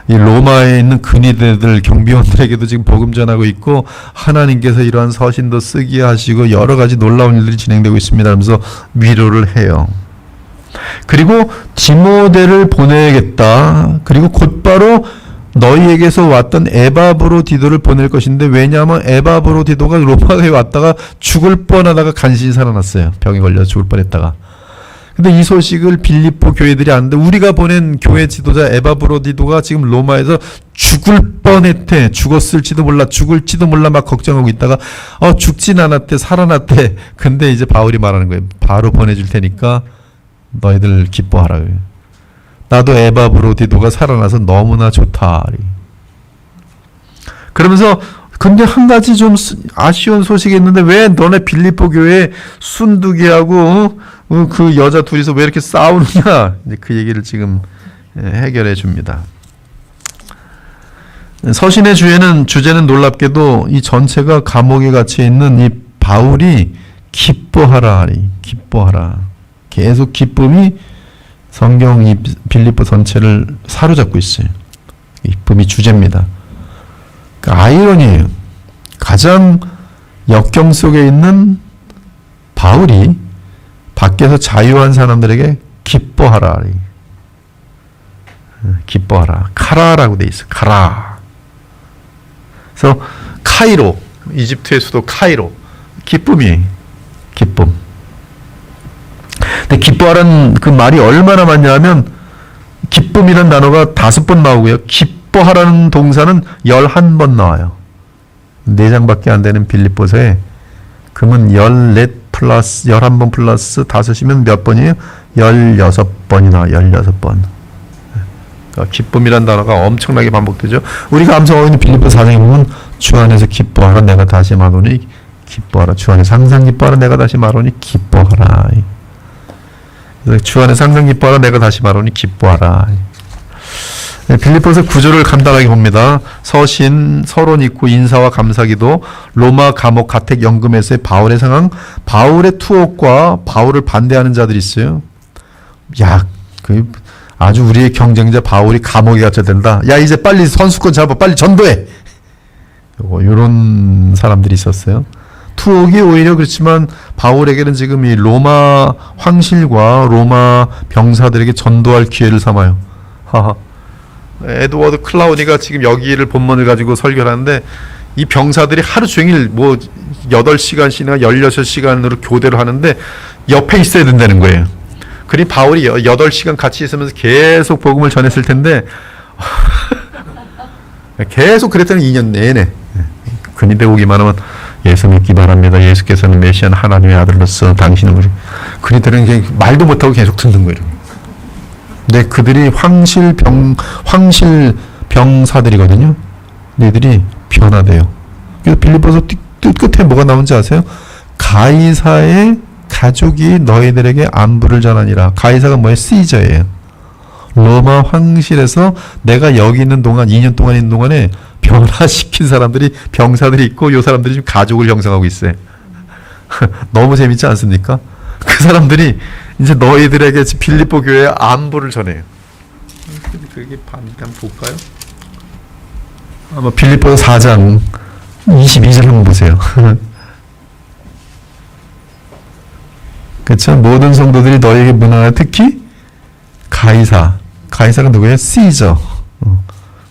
Speaker 1: 이 로마에 있는 근위대들 경비원들에게도 지금 복음 전하고 있고 하나님께서 이러한 서신도 쓰게 하시고 여러 가지 놀라운 일들이 진행되고 있습니다 하면서 위로를 해요. 그리고 디모데를 보내겠다. 그리고 곧바로 너희에게서 왔던 에바브로디도를 보낼 것인데 왜냐하면 에바브로디도가 로마에 왔다가 죽을 뻔하다가 간신히 살아났어요. 병에 걸려서 죽을 뻔했다가. 근데 이 소식을 빌립보 교회들이 아는데 우리가 보낸 교회 지도자 에바브로디도가 지금 로마에서 죽을 뻔했대. 죽었을지도 몰라. 죽을지도 몰라 막 걱정하고 있다가 죽진 않았대. 살아났대. 근데 이제 바울이 말하는 거예요. 바로 보내줄 테니까 너희들 기뻐하라. 나도 에바브로디도가 살아나서 너무나 좋다. 그러면서 근데 한 가지 좀 아쉬운 소식이 있는데 왜 너네 빌립보 교회 순두기하고 그 여자 둘이서 왜 이렇게 싸우느냐. 이제 그 얘기를 지금 해결해 줍니다. 서신의 주제는 놀랍게도 이 전체가 감옥에 갇혀 있는 이 바울이 기뻐하라. 계속 기쁨이 성경 이 빌립보 전체를 사로잡고 있어요. 기쁨이 주제입니다. 아이러니예요. 가장 역경 속에 있는 바울이 밖에서 자유한 사람들에게 기뻐하라. 카라라고 돼 있어. 카라. 그래서 카이로, 이집트의 수도 카이로. 기쁨. 근데 기뻐하라는 그 말이 얼마나 많냐면 기쁨이라는 단어가 5번 나오고요. 기뻐하라는 동사는 11번 나와요. 4장밖에 안 되는 빌립보서에 그러면 14 플러스 11번 플러스 5이면 몇 번이에요? 16번이 나와요. 16번. 그러니까 기쁨이라는 단어가 엄청나게 반복되죠. 우리가 암송하고 있는 빌립보 4장에 보면 주 안에서 기뻐하라 내가 다시 말하노니 기뻐하라. 주 안에서 항상 기뻐하라 내가 다시 말하노니 기뻐하라. 주 안에서 항상 기뻐하라 내가 다시 말하노니 기뻐하라. 빌립보서 9절을 간단하게 봅니다. 서신, 서론 있고 인사와 감사기도, 로마 감옥 가택 연금에서의 바울의 상황, 바울의 투옥과 바울을 반대하는 자들이 있어요. 야, 아주 우리의 경쟁자 바울이 감옥에 갇혀야 된다. 야, 이제 빨리 선수권 잡아, 빨리 전도해. 이런 사람들이 있었어요. 투옥이 오히려 그렇지만 바울에게는 지금 이 로마 황실과 로마 병사들에게 전도할 기회를 삼아요. 하하. 에드워드 클라우디가 지금 여기를 본문을 가지고 설교를 하는데, 이 병사들이 하루 종일 뭐 8시간씩이나 16시간으로 교대를 하는데 옆에 있어야 된다는 거예요. 그리 바울이 8시간 같이 있으면서 계속 복음을 전했을 텐데 계속 그랬더니 2년 내내 근위대 오기만 하면 예수 믿기 바랍니다. 예수께서는 메시아 하나님의 아들로서 당신은 우리. 그리들은 그냥 말도 못하고 계속 듣는 거예요. 근데 그들이 황실 병사들이거든요. 얘들이 변화돼요. 그래서 빌립보서 끝에 뭐가 나오는지 아세요? 가이사의 가족이 너희들에게 안부를 전하니라. 가이사가 뭐예요? 시저예요. 로마 황실에서 내가 여기 있는 동안 2년 동안 있는 동안에 변화시킨 사람들이 병사들이 있고, 이 사람들이 지금 가족을 형성하고 있어요. 너무 재밌지 않습니까? 그 사람들이 이제 너희들에게 빌립보 교회에 안부를 전해요. 그게 한번 볼까요? 아마 빌립보서 4장 22절 한번 보세요. 그렇죠? 모든 성도들이 너희에게 문안하여, 특히 가이사가 누구예요? 시저.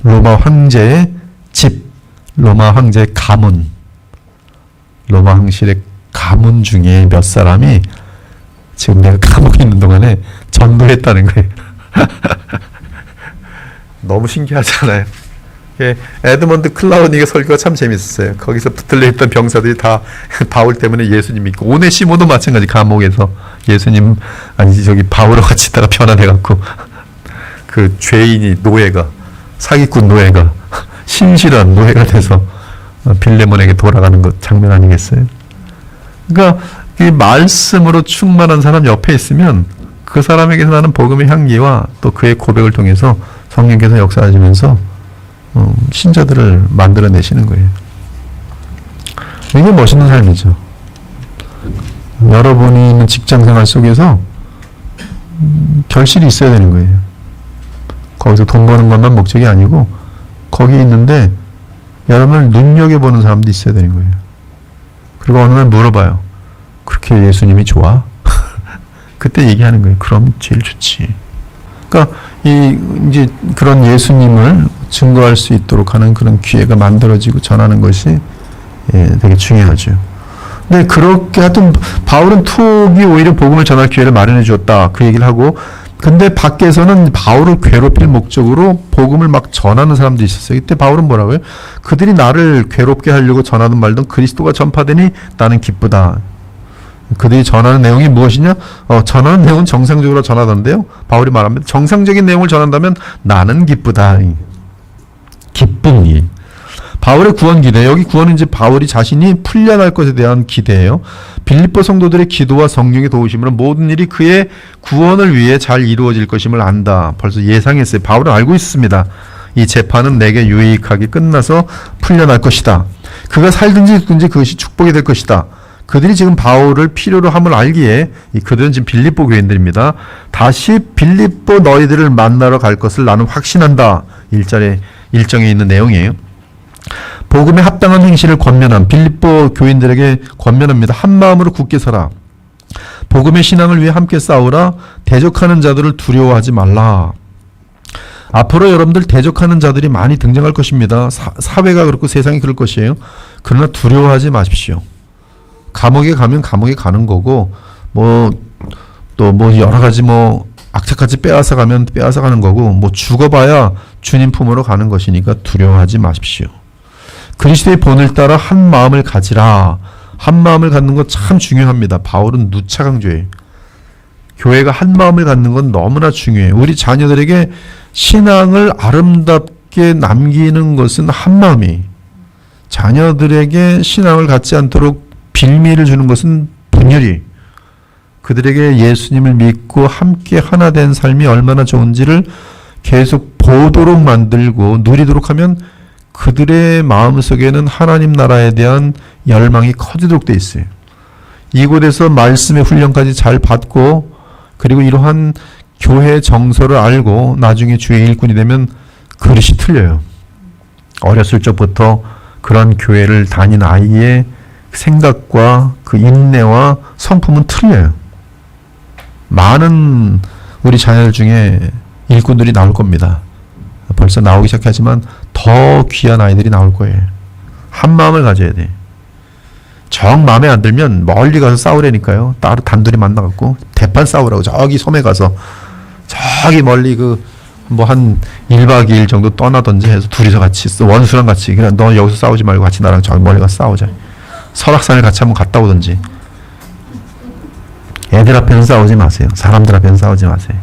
Speaker 1: 로마 황제의 집, 로마 황제의 가문, 로마 황실의 가문 중에 몇 사람이 지금 내가 감옥에 있는 동안에 전도했다는 거예요. 너무 신기하잖아요. 에드먼드 클라우니가 설교가 참 재밌었어요. 거기서 붙들려 있던 병사들이 다 바울 때문에 예수님 믿고, 오네시모도 마찬가지. 감옥에서 예수님, 바울과 같이 있다가 변화돼갖고 그 죄인이, 노예가, 사기꾼 노예가 신실한 노예가 돼서 빌레몬에게 돌아가는 것 장면 아니겠어요? 그러니까 이 말씀으로 충만한 사람 옆에 있으면 그 사람에게서 나는 복음의 향기와 또 그의 고백을 통해서 성령께서 역사하시면서 신자들을 만들어내시는 거예요. 이게 멋있는 삶이죠. 여러분이 있는 직장생활 속에서 결실이 있어야 되는 거예요. 거기서 돈 버는 것만 목적이 아니고 거기 있는데 여러분을 눈여겨보는 사람도 있어야 되는 거예요. 그리고 어느 날 물어봐요. 그렇게 예수님이 좋아? 그때 얘기하는 거예요. 그럼 제일 좋지. 그러니까 이제 그런 예수님을 증거할 수 있도록 하는 그런 기회가 만들어지고 전하는 것이 되게 중요하죠. 근데 그렇게 하여튼 바울은 투옥이 오히려 복음을 전할 기회를 마련해 주었다, 그 얘기를 하고, 근데 밖에서는 바울을 괴롭힐 목적으로 복음을 막 전하는 사람도 있었어요. 이때 바울은 뭐라고요? 그들이 나를 괴롭게 하려고 전하든 말든 그리스도가 전파되니 나는 기쁘다. 그들이 전하는 내용이 무엇이냐? 전하는 내용은 정상적으로 전하던데요. 바울이 말합니다. 정상적인 내용을 전한다면 나는 기쁘다. 기쁨이. 바울의 구원 기대. 여기 구원은 이제 바울이 자신이 풀려날 것에 대한 기대예요. 빌립보 성도들의 기도와 성령의 도우심으로 모든 일이 그의 구원을 위해 잘 이루어질 것임을 안다. 벌써 예상했어요. 바울은 알고 있습니다. 이 재판은 내게 유익하게 끝나서 풀려날 것이다. 그가 살든지 죽든지 그것이 축복이 될 것이다. 그들이 지금 바울을 필요로 함을 알기에, 그들은 지금 빌립보 교인들입니다. 다시 빌립보 너희들을 만나러 갈 것을 나는 확신한다. 1장에 있는 내용이에요. 복음에 합당한 행실을 권면한 빌립보 교인들에게 권면합니다. 한 마음으로 굳게 서라. 복음의 신앙을 위해 함께 싸우라. 대적하는 자들을 두려워하지 말라. 앞으로 여러분들 대적하는 자들이 많이 등장할 것입니다. 사회가 그렇고 세상이 그럴 것이에요. 그러나 두려워하지 마십시오. 감옥에 가면 감옥에 가는 거고, 또 여러 가지 악착같이 빼앗아 가면 빼앗아 가는 거고, 죽어봐야 주님 품으로 가는 것이니까 두려워하지 마십시오. 그리스도의 본을 따라 한 마음을 가지라. 한 마음을 갖는 것 참 중요합니다. 바울은 누차 강조해요. 교회가 한 마음을 갖는 건 너무나 중요해요. 우리 자녀들에게 신앙을 아름답게 남기는 것은 한 마음이, 자녀들에게 신앙을 갖지 않도록 빌미를 주는 것은 분열이, 그들에게 예수님을 믿고 함께 하나 된 삶이 얼마나 좋은지를 계속 보도록 만들고 누리도록 하면 그들의 마음속에는 하나님 나라에 대한 열망이 커지도록 돼 있어요. 이곳에서 말씀의 훈련까지 잘 받고 그리고 이러한 교회 정서를 알고 나중에 주의 일꾼이 되면 그릇이 틀려요. 어렸을 적부터 그런 교회를 다닌 아이의 생각과 그 인내와 성품은 틀려요. 많은 우리 자녀들 중에 일꾼들이 나올 겁니다. 벌써 나오기 시작하지만 더 귀한 아이들이 나올 거예요. 한 마음을 가져야 돼. 정 마음에 안 들면 멀리 가서 싸우라니까요. 따로 단둘이 만나갖고 대판 싸우라고 저기 섬에 가서 저기 멀리 한 1박 2일 정도 떠나든지 해서 둘이서 같이 원수랑 같이 그냥 너 여기서 싸우지 말고 같이 나랑 저기 멀리 가서 싸우자. 설악산을 같이 한번 갔다 오든지. 애들 앞에서 싸우지 마세요. 사람들 앞에서 싸우지 마세요.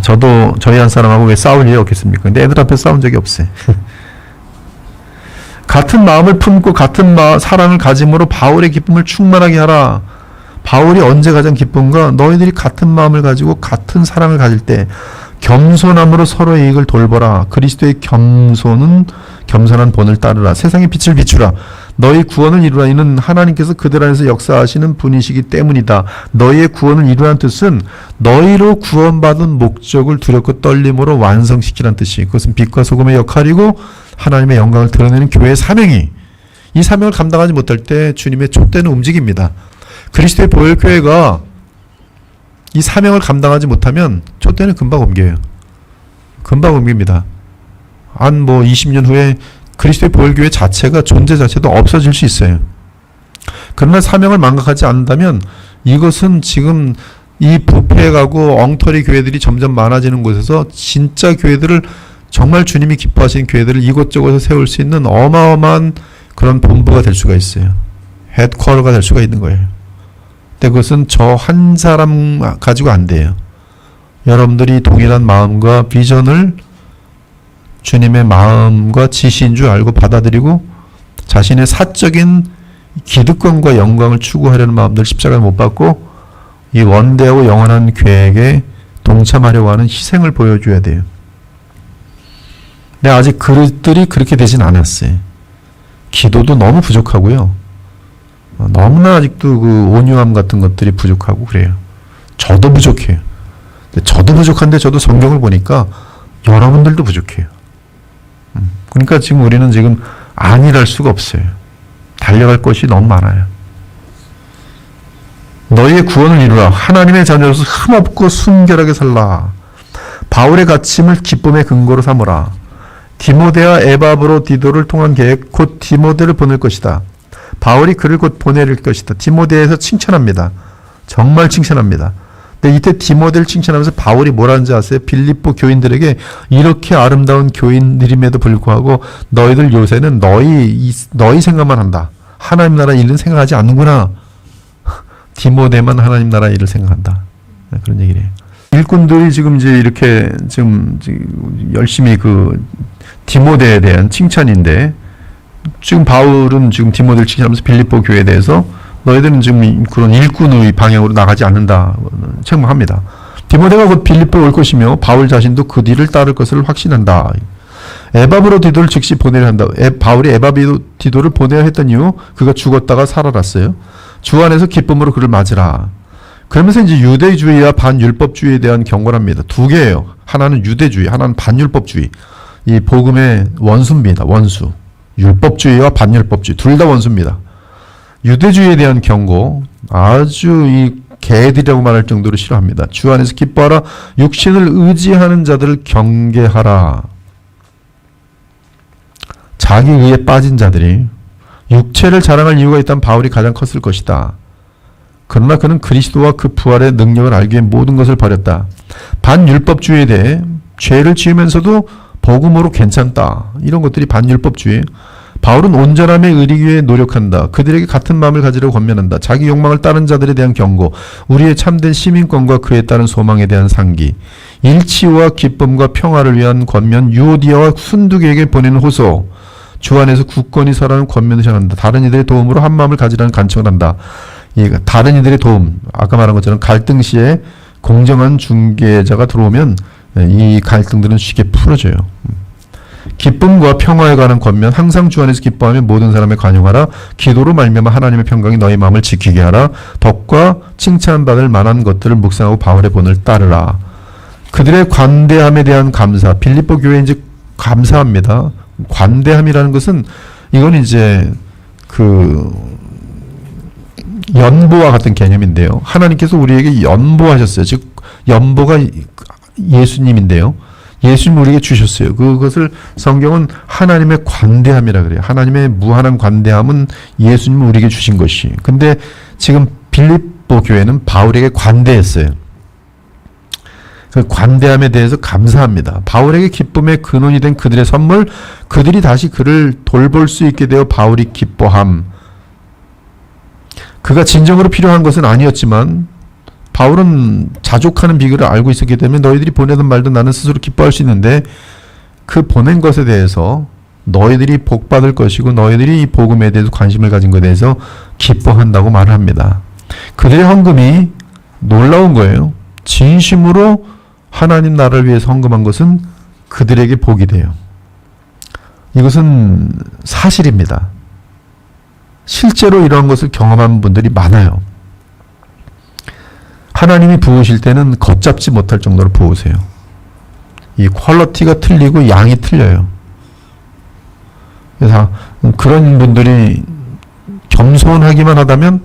Speaker 1: 저도 저희 한 사람하고 왜 싸울 일이 없겠습니까? 근데 애들 앞에서 싸운 적이 없어요. 같은 마음을 품고 같은 사랑을 가짐으로 바울의 기쁨을 충만하게 하라. 바울이 언제 가장 기쁜가? 너희들이 같은 마음을 가지고 같은 사랑을 가질 때 겸손함으로 서로의 이익을 돌보라. 그리스도의 겸손은 겸손한 본을 따르라. 세상의 빛을 비추라. 너희 구원을 이루라. 이는 하나님께서 그들 안에서 역사하시는 분이시기 때문이다. 너희의 구원을 이루라는 뜻은 너희로 구원받은 목적을 두렵고 떨림으로 완성시키라는 뜻이. 그것은 빛과 소금의 역할이고 하나님의 영광을 드러내는 교회의 사명이, 이 사명을 감당하지 못할 때 주님의 촛대는 움직입니다. 그리스도의 보혈교회가 이 사명을 감당하지 못하면 촛대는 금방 옮겨요. 금방 옮깁니다. 한 20년 후에 그리스도의 보혈교회 자체가 존재 자체도 없어질 수 있어요. 그러나 사명을 망각하지 않는다면 이것은 지금 이 부패가고 엉터리 교회들이 점점 많아지는 곳에서 진짜 교회들을, 정말 주님이 기뻐하시는 교회들을 이곳저곳에 세울 수 있는 어마어마한 그런 본부가 될 수가 있어요. 헤드쿼터가 될 수가 있는 거예요. 근데 그것은 저 한 사람 가지고 안 돼요. 여러분들이 동일한 마음과 비전을 주님의 마음과 지시인 줄 알고 받아들이고 자신의 사적인 기득권과 영광을 추구하려는 마음들 십자가를 못 받고 이 원대하고 영원한 계획에 동참하려고 하는 희생을 보여줘야 돼요. 근데 아직 그들이 그렇게 되진 않았어요. 기도도 너무 부족하고요. 너무나 아직도 그 온유함 같은 것들이 부족하고 그래요. 저도 부족해요. 저도 부족한데 저도 성경을 보니까 여러분들도 부족해요. 그러니까 지금 우리는 지금 안일할 수가 없어요. 달려갈 것이 너무 많아요. 너희의 구원을 이루라. 하나님의 자녀로서 흠없고 순결하게 살라. 바울의 가침을 기쁨의 근거로 삼으라. 디모데와 에바브로디도를 통한 계획 곧 디모데를 보낼 것이다. 바울이 그를 곧 보낼 것이다. 디모데에서 칭찬합니다. 정말 칭찬합니다. 근데 이때 디모데를 칭찬하면서 바울이 뭐라는지 아세요? 빌립보 교인들에게 이렇게 아름다운 교인들임에도 불구하고 너희들 요새는 너희 생각만 한다. 하나님 나라 일은 생각하지 않는구나. 디모데만 하나님 나라 일을 생각한다. 그런 얘기를 해요. 일꾼들이 지금 이제 이렇게 지금 열심히 그 디모데에 대한 칭찬인데, 지금 바울은 지금 디모데를 칭찬하면서 빌립보 교회에 대해서 너희들은 지금 그런 일꾼의 방향으로 나가지 않는다 책망합니다. 디모데가 곧 빌립보에 올 것이며 바울 자신도 그 뒤를 따를 것을 확신한다. 에바브로디도를 즉시 보내려 한다. 바울이 에바브로디도를 보내야 했던 이유, 그가 죽었다가 살아났어요. 주 안에서 기쁨으로 그를 맞으라. 그러면서 이제 유대주의와 반율법주의에 대한 경고를 합니다. 두 개예요. 하나는 유대주의, 하나는 반율법주의. 이 복음의 원수입니다. 원수. 율법주의와 반율법주의 둘 다 원수입니다. 유대주의에 대한 경고, 아주 이 개들이라고 말할 정도로 싫어합니다. 주 안에서 기뻐하라. 육신을 의지하는 자들을 경계하라. 자기 의에 빠진 자들이 육체를 자랑할 이유가 있다면 바울이 가장 컸을 것이다. 그러나 그는 그리스도와 그 부활의 능력을 알기 위해 모든 것을 버렸다. 반율법주의에 대해 죄를 지으면서도 복음으로 괜찮다. 이런 것들이 반율법주의. 바울은 온전함에 이르기 위해 노력한다. 그들에게 같은 마음을 가지려고 권면한다. 자기 욕망을 따른 자들에 대한 경고, 우리의 참된 시민권과 그에 따른 소망에 대한 상기, 일치와 기쁨과 평화를 위한 권면, 유오디아와 순두개에게 보내는 호소, 주 안에서 굳건히 서라는 권면을 전한다. 다른 이들의 도움으로 한 마음을 가지라는 간청을 한다. 다른 이들의 도움, 아까 말한 것처럼 갈등 시에 공정한 중개자가 들어오면 이 갈등들은 쉽게 풀어져요. 기쁨과 평화에 관한 권면 항상 주 안에서 기뻐하며 모든 사람에 관용하라. 기도로 말미암아 하나님의 평강이 너희 마음을 지키게 하라. 덕과 칭찬받을 만한 것들을 묵상하고 바울의 본을 따르라. 그들의 관대함에 대한 감사. 빌립보 교회에 이제 감사합니다. 관대함이라는 것은 이건 이제 그 연보와 같은 개념인데요. 하나님께서 우리에게 연보하셨어요. 즉 연보가 예수님인데요. 예수님 우리에게 주셨어요. 그것을 성경은 하나님의 관대함이라 그래요. 하나님의 무한한 관대함은 예수님 우리에게 주신 것이. 근데 지금 빌립보 교회는 바울에게 관대했어요. 그 관대함에 대해서 감사합니다. 바울에게 기쁨의 근원이 된 그들의 선물, 그들이 다시 그를 돌볼 수 있게 되어 바울이 기뻐함. 그가 진정으로 필요한 것은 아니었지만 바울은 자족하는 비결을 알고 있었기 때문에 너희들이 보내든 말든 나는 스스로 기뻐할 수 있는데 그 보낸 것에 대해서 너희들이 복받을 것이고 너희들이 이 복음에 대해서 관심을 가진 것에 대해서 기뻐한다고 말을 합니다. 그들의 헌금이 놀라운 거예요. 진심으로 하나님 나라를 위해서 헌금한 것은 그들에게 복이 돼요. 이것은 사실입니다. 실제로 이러한 것을 경험한 분들이 많아요. 하나님이 부으실 때는 걷잡지 못할 정도로 부으세요. 이 퀄리티가 틀리고 양이 틀려요. 그래서 그런 분들이 겸손하기만 하다면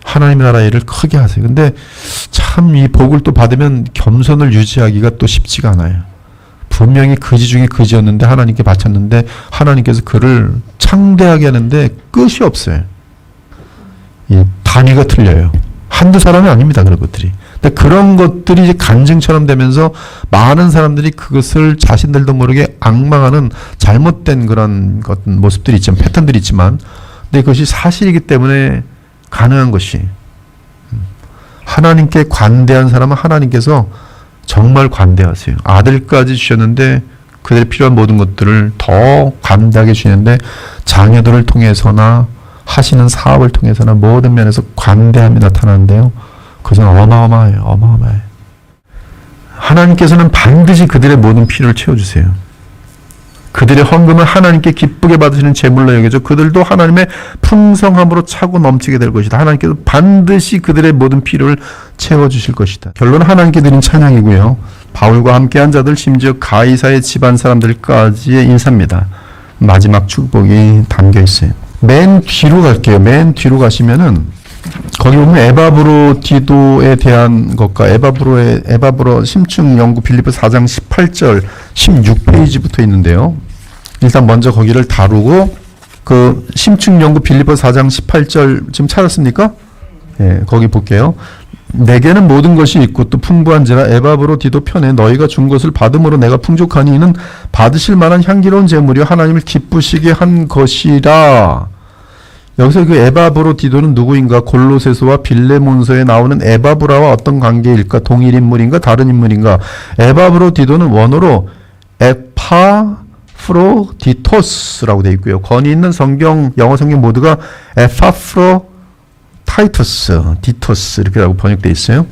Speaker 1: 하나님의 나라 일을 크게 하세요. 근데 참 이 복을 또 받으면 겸손을 유지하기가 또 쉽지가 않아요. 분명히 그지 중에 그지였는데 하나님께 바쳤는데 하나님께서 그를 창대하게 하는데 끝이 없어요. 이 단위가 틀려요. 한두 사람이 아닙니다. 그런 것들이. 근데 그런 것들이 이제 간증처럼 되면서 많은 사람들이 그것을 자신들도 모르게 앙망하는 잘못된 그런 모습들이 있지만 패턴들이 있지만 근데 그것이 사실이기 때문에 가능한 것이 하나님께 관대한 사람은 하나님께서 정말 관대하세요. 아들까지 주셨는데 그들이 필요한 모든 것들을 더 관대하게 주시는데 자녀들을 통해서나 하시는 사업을 통해서나 모든 면에서 관대함이 나타나는데요. 그것은 어마어마해요. 어마어마해요. 하나님께서는 반드시 그들의 모든 필요를 채워주세요. 그들의 헌금을 하나님께 기쁘게 받으시는 제물로 여겨져 그들도 하나님의 풍성함으로 차고 넘치게 될 것이다. 하나님께서 반드시 그들의 모든 필요를 채워주실 것이다. 결론은 하나님께 드린 찬양이고요. 바울과 함께한 자들 심지어 가이사의 집안 사람들까지의 인사입니다. 마지막 축복이 담겨 있어요. 맨 뒤로 갈게요. 맨 뒤로 가시면은 거기 보면 에바브로디도에 대한 것과 에바브로 심층 연구 빌립보 4장 18절 16페이지부터 있는데요. 일단 먼저 거기를 다루고 그 심층 연구 빌립보 4장 18절 지금 찾았습니까? 예, 거기 볼게요. 내게는 모든 것이 있고 또 풍부한지라 에바브로디도 편에 너희가 준 것을 받음으로 내가 풍족하니 이는 받으실 만한 향기로운 제물이요 하나님을 기쁘시게 한 것이라. 여기서 그 에바브로디도는 누구인가? 골로새서와 빌레몬서에 나오는 에바브라와 어떤 관계일까? 동일 인물인가? 다른 인물인가? 에바브로디도는 원어로 에파프로디토스라고 되어 있고요. 권위 있는 성경, 영어 성경 모두가 디토스 이렇게라고 번역되어 있어요.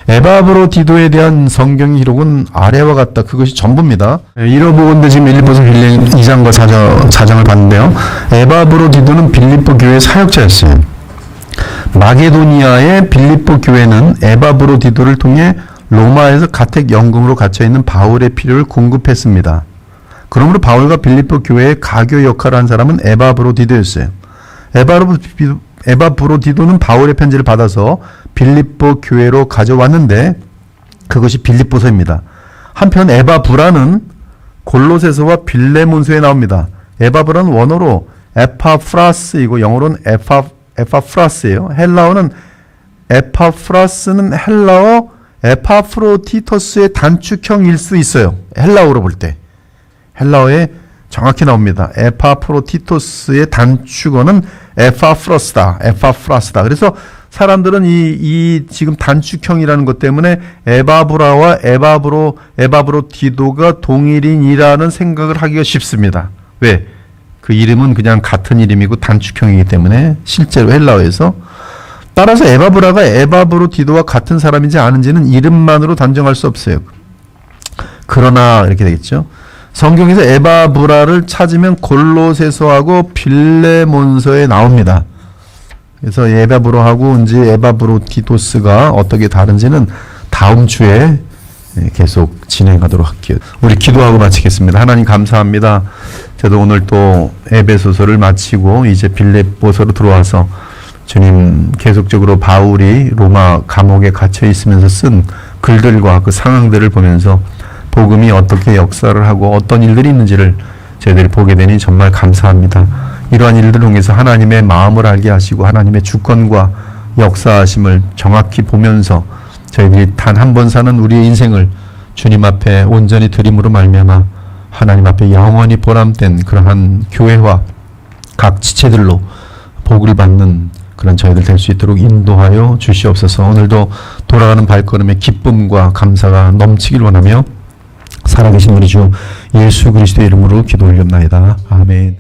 Speaker 1: 에바브로디도에 대한 성경 기록은 아래와 같다. 그것이 전부입니다. 잃어보건대 지금 빌립보서 2장과 4장을 봤는데요. 에바브로디도는 빌립보 교회 사역자였어요. 마게도니아의 빌립보 교회는 에바브로디도를 통해 로마에서 가택 연금으로 갇혀있는 바울의 필요를 공급했습니다. 그러므로 바울과 빌립보 교회의 가교 역할을 한 사람은 에바브로디도였어요. 에바브로디도는 바울의 편지를 받아서 빌립보 교회로 가져왔는데 그것이 빌립보서입니다. 한편 에바브라는 골로새서와 빌레몬서에 나옵니다. 에바브라는 원어로 에파프라스이고 영어로는 에파프라스예요. 헬라어는 에파프라스는 헬라어 에파프로디토스의 단축형일 수 있어요. 헬라어로 볼 때. 헬라어에 정확히 나옵니다. 에파프로디토스의 단축어는 에파프라스다. 그래서 사람들은 이 지금 단축형이라는 것 때문에 에바브라와 에바브로디도가 동일인이라는 생각을 하기가 쉽습니다. 왜? 그 이름은 그냥 같은 이름이고 단축형이기 때문에 실제로 헬라어에서 따라서 에바브라가 에바브로디도와 같은 사람인지 아닌지는 이름만으로 단정할 수 없어요. 그러나 이렇게 되겠죠. 성경에서 에바브라를 찾으면 골로새서하고 빌레몬서에 나옵니다. 그래서 에바브로하고 이제 에바브로디토스가 어떻게 다른지는 다음 주에 계속 진행하도록 할게요. 우리 기도하고 마치겠습니다. 하나님 감사합니다. 저도 오늘 또 에베소서를 마치고 이제 빌립보서로 들어와서 주님 계속적으로 바울이 로마 감옥에 갇혀 있으면서 쓴 글들과 그 상황들을 보면서 복음이 어떻게 역사를 하고 어떤 일들이 있는지를 저희들이 보게 되니 정말 감사합니다. 이러한 일들을 통해서 하나님의 마음을 알게 하시고 하나님의 주권과 역사하심을 정확히 보면서 저희들이 단 한 번 사는 우리의 인생을 주님 앞에 온전히 드림으로 말미암아 하나님 앞에 영원히 보람된 그러한 교회와 각 지체들로 복을 받는 그런 저희들 될 수 있도록 인도하여 주시옵소서. 오늘도 돌아가는 발걸음에 기쁨과 감사가 넘치길 원하며 살아계신 우리 주 예수 그리스도의 이름으로 기도 올렸나이다. 아멘.